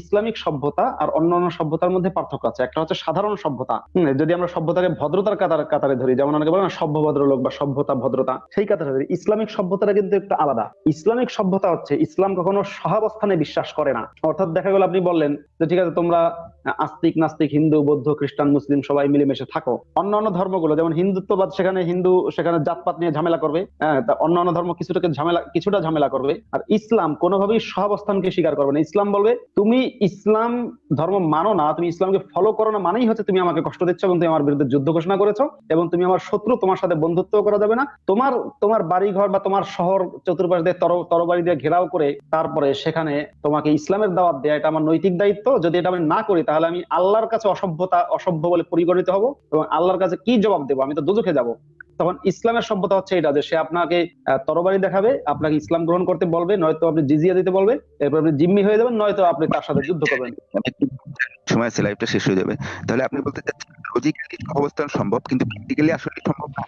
ইসলামিক সভ্যতা আর অন্যান্য সভ্যতার মধ্যে পার্থক্য আছে। একটা হচ্ছে সাধারণ সভ্যতা, যদি আমরা সভ্যতাকে ভদ্রতার কাতারে ধরি, যেমন অনেকে বলে না সভ্য ভদ্রলোক বা সভ্যতা ভদ্রতা, সেই কাতারে ধরি। ইসলামিক সভ্যতাটা কিন্তু একটু আলাদা। ইসলামিক সভ্যতা হচ্ছে ইসলাম কখনো সহাবস্থানে বিশ্বাস করে না। অর্থাৎ দেখা গেল আপনি বললেন যে ঠিক আছে তোমরা আস্তিক নাস্তিক হিন্দু বৌদ্ধ খ্রিস্টান মুসলিম সবাই মিলেমিশে থাকো। অন্যান্য ধর্মগুলো যেমন হিন্দুত্ববাদ, সেখানে জাতপাত নিয়ে ঝামেলা করবে, অন্যান্য ধর্ম কিছুটা ঝামেলা করবে। আর ইসলাম কোনোভাবেই সহাবস্থানকে স্বীকার করবে না। ইসলাম বলবে তুমি ইসলাম ধর্ম মানো না, তুমি ইসলামকে ফলো করো না, মানেই হচ্ছে তুমি আমাকে কষ্ট দিচ্ছ এবং তুমি আমার বিরুদ্ধে যুদ্ধ ঘোষণা করেছো এবং তুমি আমার শত্রু, তোমার সাথে বন্ধুত্ব করা যাবে না। তোমার বাড়ি ঘর বা তোমার শহর চতুর্পাশ দিয়ে তরবারি দিয়ে ঘেরাও করে তারপরে সেখানে তোমাকে ইসলামের দাওয়াত দেয়া, এটা আমার নৈতিক দায়িত্ব। যদি এটা আমি না করি তাহলে আমি আল্লাহর কাছে অসভ্য সভ্যতা অসভ্য বলে পরিগণিত হব এবং আল্লাহর কাছে কি জবাব দেবো, আমি তো দুজখে যাব। তখন ইসলামের সভ্যতা হচ্ছে এটা যে সে আপনাকে তরবারি দেখাবে, আপনাকে ইসলাম গ্রহণ করতে বলবে, নয়তো আপনি জিজিয়া দিতে বলবে, এরপর আপনি জিম্মি হয়ে যাবেন, নয়তো আপনি তার সাথে যুদ্ধ করবেন। সময় আছে, লাইফটা শেষ হয়ে যাবে। তাহলে আপনি বলতে চাচ্ছেন লজিক্যালি অবস্থান সম্ভব, কিন্তু প্র্যাকটিক্যালি আসলে সম্ভব না।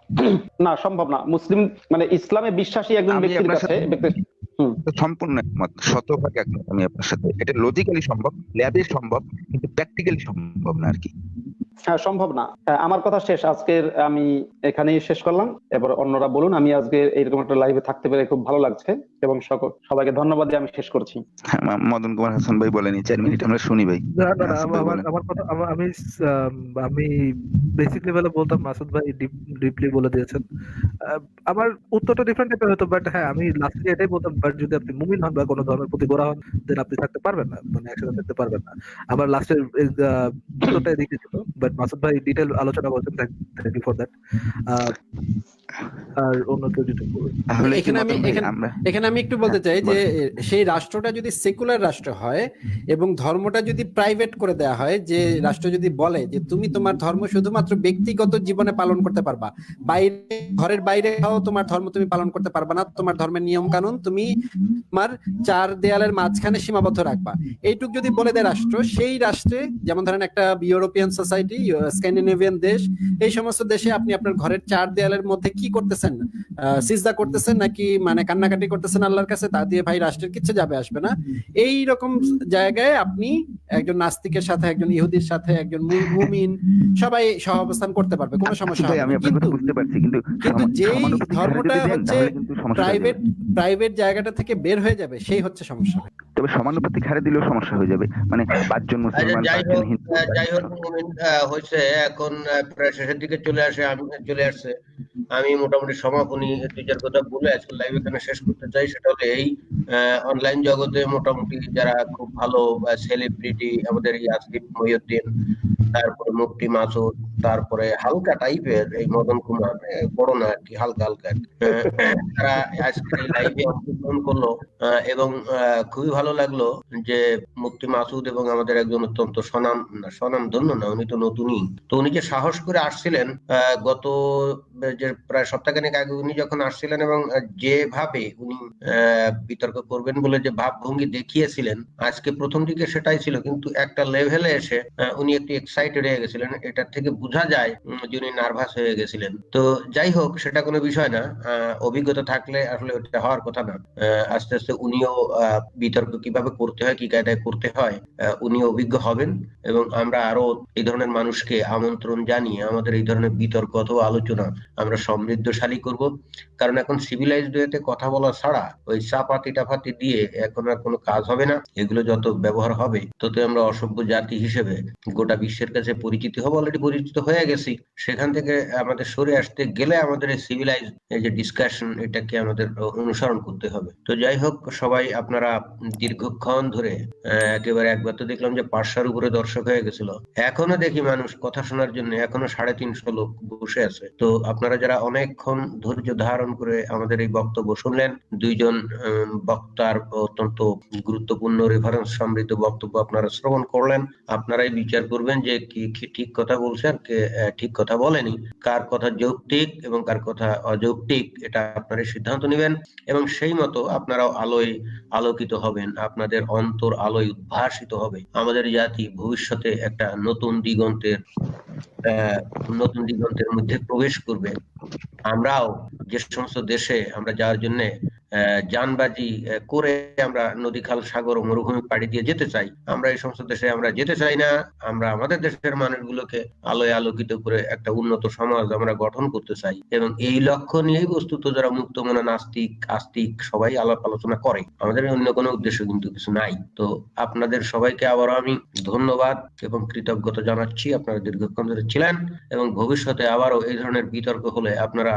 না, সম্ভব না। মুসলিম মানে ইসলামে বিশ্বাসী একজন আমি ব্যক্তির আপনার কাছে সম্পূর্ণ একমত, শতভাগ একমত আমি আপনার সাথে। এটা লজিক্যালি সম্ভব, ল্যাবে সম্ভব, কিন্তু প্র্যাকটিক্যালি সম্ভব না আর কি। হ্যাঁ, সম্ভব না। আমার কথা শেষ, আজকের আমি এখানেই শেষ করলাম। এবার অন্যরা বলুন। আমি আজকে এইরকম একটা লাইভে থাকতে পেরে খুব ভালো লাগছে এবং সবাইকে ধন্যবাদ দিয়ে আমি শেষ করছি। হ্যাঁ, মদন কুমার হাসান ভাই বলেনি, 4 মিনিট আমরা শুনি ভাই। না না না, আসিফ ভাই বলেন। আমার কথা আমি বেসিক লেভেলে বলতাম, মাসুদ ভাই ডিপলি বলে দিয়েছেন। আমার উত্তরটা ডিফারেন্ট টাইপের হতো, বাট হ্যাঁ আমি লাস্টে এটাই বলতাম, বাট যদি আপনি মুমিন হন বা কোনো ধর্মের প্রতি গোড়া হন, দেন আপনি থাকতে পারবেন না, মানে একসাথে থাকতে পারবেন না। আমার লাস্টের উত্তরটা এদিকে ছিল, বাট মাসুদ ভাই ডিটেল আলোচনা করছেন, থ্যাংক ইউ ফর দ্যাট। আর অন্য কেউ যদি তাহলে কি এখানে আমি মদন ভাই এখানে আমরা এখানে আমি একটু বলতে চাই যে বলেন। সেই রাষ্ট্রটা যদি সেকুলার রাষ্ট্র হয় এবং ধর্মটা যদি প্রাইভেট করে দেওয়া হয়, যে রাষ্ট্র যদি বলে যে তুমি তোমার ধর্ম শুধুমাত্র ব্যক্তিগত জীবনে পালন করতে পারবা, বাইরে ঘরের বাইরে তোমার ধর্ম তুমি পালন করতে পারবা না, তোমার ধর্মের নিয়ম কানুন তুমি তোমার 4 দেয়ালের মাঝখানে সীমাবদ্ধ রাখবা, এইটুক যদি বলে দেয় রাষ্ট্র, সেই রাষ্ট্রে যেমন ধরেন একটা ইউরোপিয়ান সোসাইটি, স্ক্যান্ডিনেভিয়ান দেশ, এই সমস্ত দেশে আপনি আপনার ঘরের 4 দেয়ালের মধ্যে কি করতেছেন, সিজদা করতেছেন নাকি মানে কান্নাকাটি করতেছেন আল্লাহর কাছে, তা দিয়ে ভাই রাষ্ট্রের কিচ্ছু যাবে আসবে না। এই রকম জায়গায় আপনি একজন নাস্তিকের সাথে, একজন ইহুদির সাথে, একজন মুমিন সবাই সহাবস্থান করতে পারবে, কোনো সমস্যা হবে আমি না। আপনার কথা বুঝতে পারছি, কিন্তু কিন্তু যেই সমানুপাতিক হারে ধর্মটা যদি দেন হচ্ছে তাহলে কিন্তু সমস্যা হয়ে যাবে। প্রাইভেট জায়গাটা থেকে বের হয়ে যাবে, সেই হচ্ছে সমস্যা। তবে সমানুপাতিক হারে দিলেও সমস্যা হয়ে যাবে, মানে 5 জন মুসলমান, 5 জন হিন্দু। যাই হোক হয়েছে এখন প্রায় শেষের দিকে চলে আসছে। আমি মোটামুটি সমাপনী 2-4 কথা বলে আজকে লাইভ এখানে শেষ করতে চাই। সেটা হলো এই অনলাইন জগতে মোটামুটি যারা খুব ভালো সেলিব্রিটি, আমাদের এই আসিফ মহিউদ্দিন, তারপরে মুফতি মাসুদ, তারপরে হালকা টাইপের এই মদন কুমার, বড় না আর কি, হালকা হালকা তারা আজকে এই লাইভে অংশগ্রহণ করলো এবং খুবই ভালো লাগলো যে মুফতি মাসুদ এবং আমাদের একজন অত্যন্ত স্বনামধন্য না, উনি তো নতুনই, তো উনি যে সাহস করে আসছিলেন গত যে প্রায় সপ্তাহখানেক আগে উনি যখন আসছিলেন এবং যেভাবে উনি বিতর্ক করবেন বলে যে ভাবভঙ্গি দেখিয়েছিলেন, আজকে প্রথম দিকে সেটাই ছিল, কিন্তু একটা লেভেলে এসে উনি একটু এক্সাইটেড হয়ে গেছিলেন। এটার থেকে বোঝা যায় যে উনি নার্ভাস হয়ে গেছিলেন। তো যাই হোক, সেটা কোনো বিষয় না, অভিজ্ঞতা থাকলে আসলে ওটা হওয়ার কথা না। আস্তে আস্তে উনিও বিতর্ক কিভাবে করতে হয়, কি কায়দায় করতে হয়, উনি অভিজ্ঞ হবেন এবং আমরা আরো এই ধরনের মানুষকে আমন্ত্রণ জানিয়ে আমাদের এই ধরনের বিতর্ক অথবা আলোচনা আমরা সমৃদ্ধশালী করব। কারণ এখন সিভিলাইজড ওয়েতে কথা বলা ছাড়া ওই চাপাতি টাপাতি দিয়ে এখন আর কোনো কাজ হবে না। এগুলো যত ব্যবহার হবে তত আমরা অসভ্য জাতি হিসেবে গোটা বিশ্বের কাছে পরিচিত হব, অলরেডি পরিচিত হয়ে গেছি। সেখান থেকে আমাদের সরে আসতে গেলে আমাদের এই সিভিলাইজ এই যে ডিসকাশন, এটাকে আমাদের অনুসরণ করতে হবে। তো যাই হোক, সবাই আপনারা দীর্ঘক্ষণ ধরে একেবারে একবার তো দেখলাম যে 500-র উপরে দর্শক হয়ে গেছিল, এখনো দেখি মানুষ কথা শোনার জন্য এখনো 350 লোক বসে আছে। তো আপনারা যারা অনেকক্ষণ ধৈর্য ধারণ করে আমাদের এই বক্তব্য শুনলেন, 2 জন বক্তার অত্যন্ত গুরুত্বপূর্ণ রেফারেন্স সমৃদ্ধ বক্তব্য আপনারা শ্রবণ করলেন, আপনারাই বিচার করবেন যে কি ঠিক কথা বলছে আর কে ঠিক কথা বলেনি, কার কথা যৌক্তিক এবং কার কথা অযৌক্তিক, এটা আপনারা সিদ্ধান্ত নেবেন এবং সেই মতো আপনারাও আলোকিত হবেন, আপনাদের অন্তর আলোয় উদ্ভাসিত হবে। আমাদের জাতি ভবিষ্যতে একটা নতুন দিগন্তের মধ্যে প্রবেশ করবে। আমরাও যে সমস্ত দেশে আমরা যাওয়ার জন্য জানবাজি করে আমরা নদী, খাল, সাগর ও মরুভূমি পাড়ি দিয়ে যেতে চাই, আমরা এই সমস্ত দেশে আমরা যেতে চাই না। আমরা আমাদের দেশের মানুষগুলোকে আলোয় আলোকিত করে একটা উন্নত সমাজ আমরা গঠন করতে চাই এবং এই লক্ষ্য নিয়েই বস্তুত যারা মুক্তমনা নাস্তিক আস্তিক সবাই আলাপ আলোচনা করে, আমাদের অন্য কোনো উদ্দেশ্য কিন্তু কিছু নাই। তো আপনাদের সবাইকে আবারও আমি ধন্যবাদ এবং কৃতজ্ঞতা জানাচ্ছি, আপনারা দীর্ঘক্ষণ ধরে ছিলেন এবং ভবিষ্যতে আবারও এই ধরনের বিতর্ক হলে আপনারা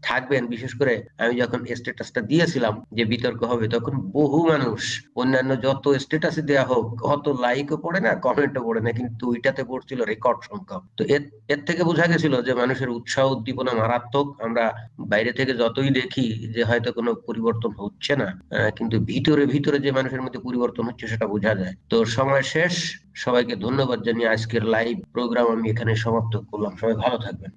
থাকবেন। বিশেষ করে আমি যখন স্ট্যাটাসটা দিয়েছিলাম যে বিতর্ক হবে, তখন বহু মানুষ অন্যান্য যত স্ট্যাটাসে দেওয়া হোক অত লাইকও পড়ে না, কমেন্টও পড়ে না, কিন্তু ওইটাতে পড়ছিল রেকর্ড সংখ্যক। তো এর থেকে বোঝা গেছিল যে মানুষের উৎসাহ উদ্দীপনা মারাত্মক। আমরা বাইরে থেকে যতই দেখি যে হয়তো কোনো পরিবর্তন হচ্ছে না, কিন্তু ভিতরে ভিতরে যে মানুষের মধ্যে পরিবর্তন হচ্ছে সেটা বোঝা যায়। তো সময় শেষ, সবাইকে ধন্যবাদ জানিয়ে আজকের লাইভ প্রোগ্রাম আমি এখানে সমাপ্ত করলাম। সবাই ভালো থাকবেন।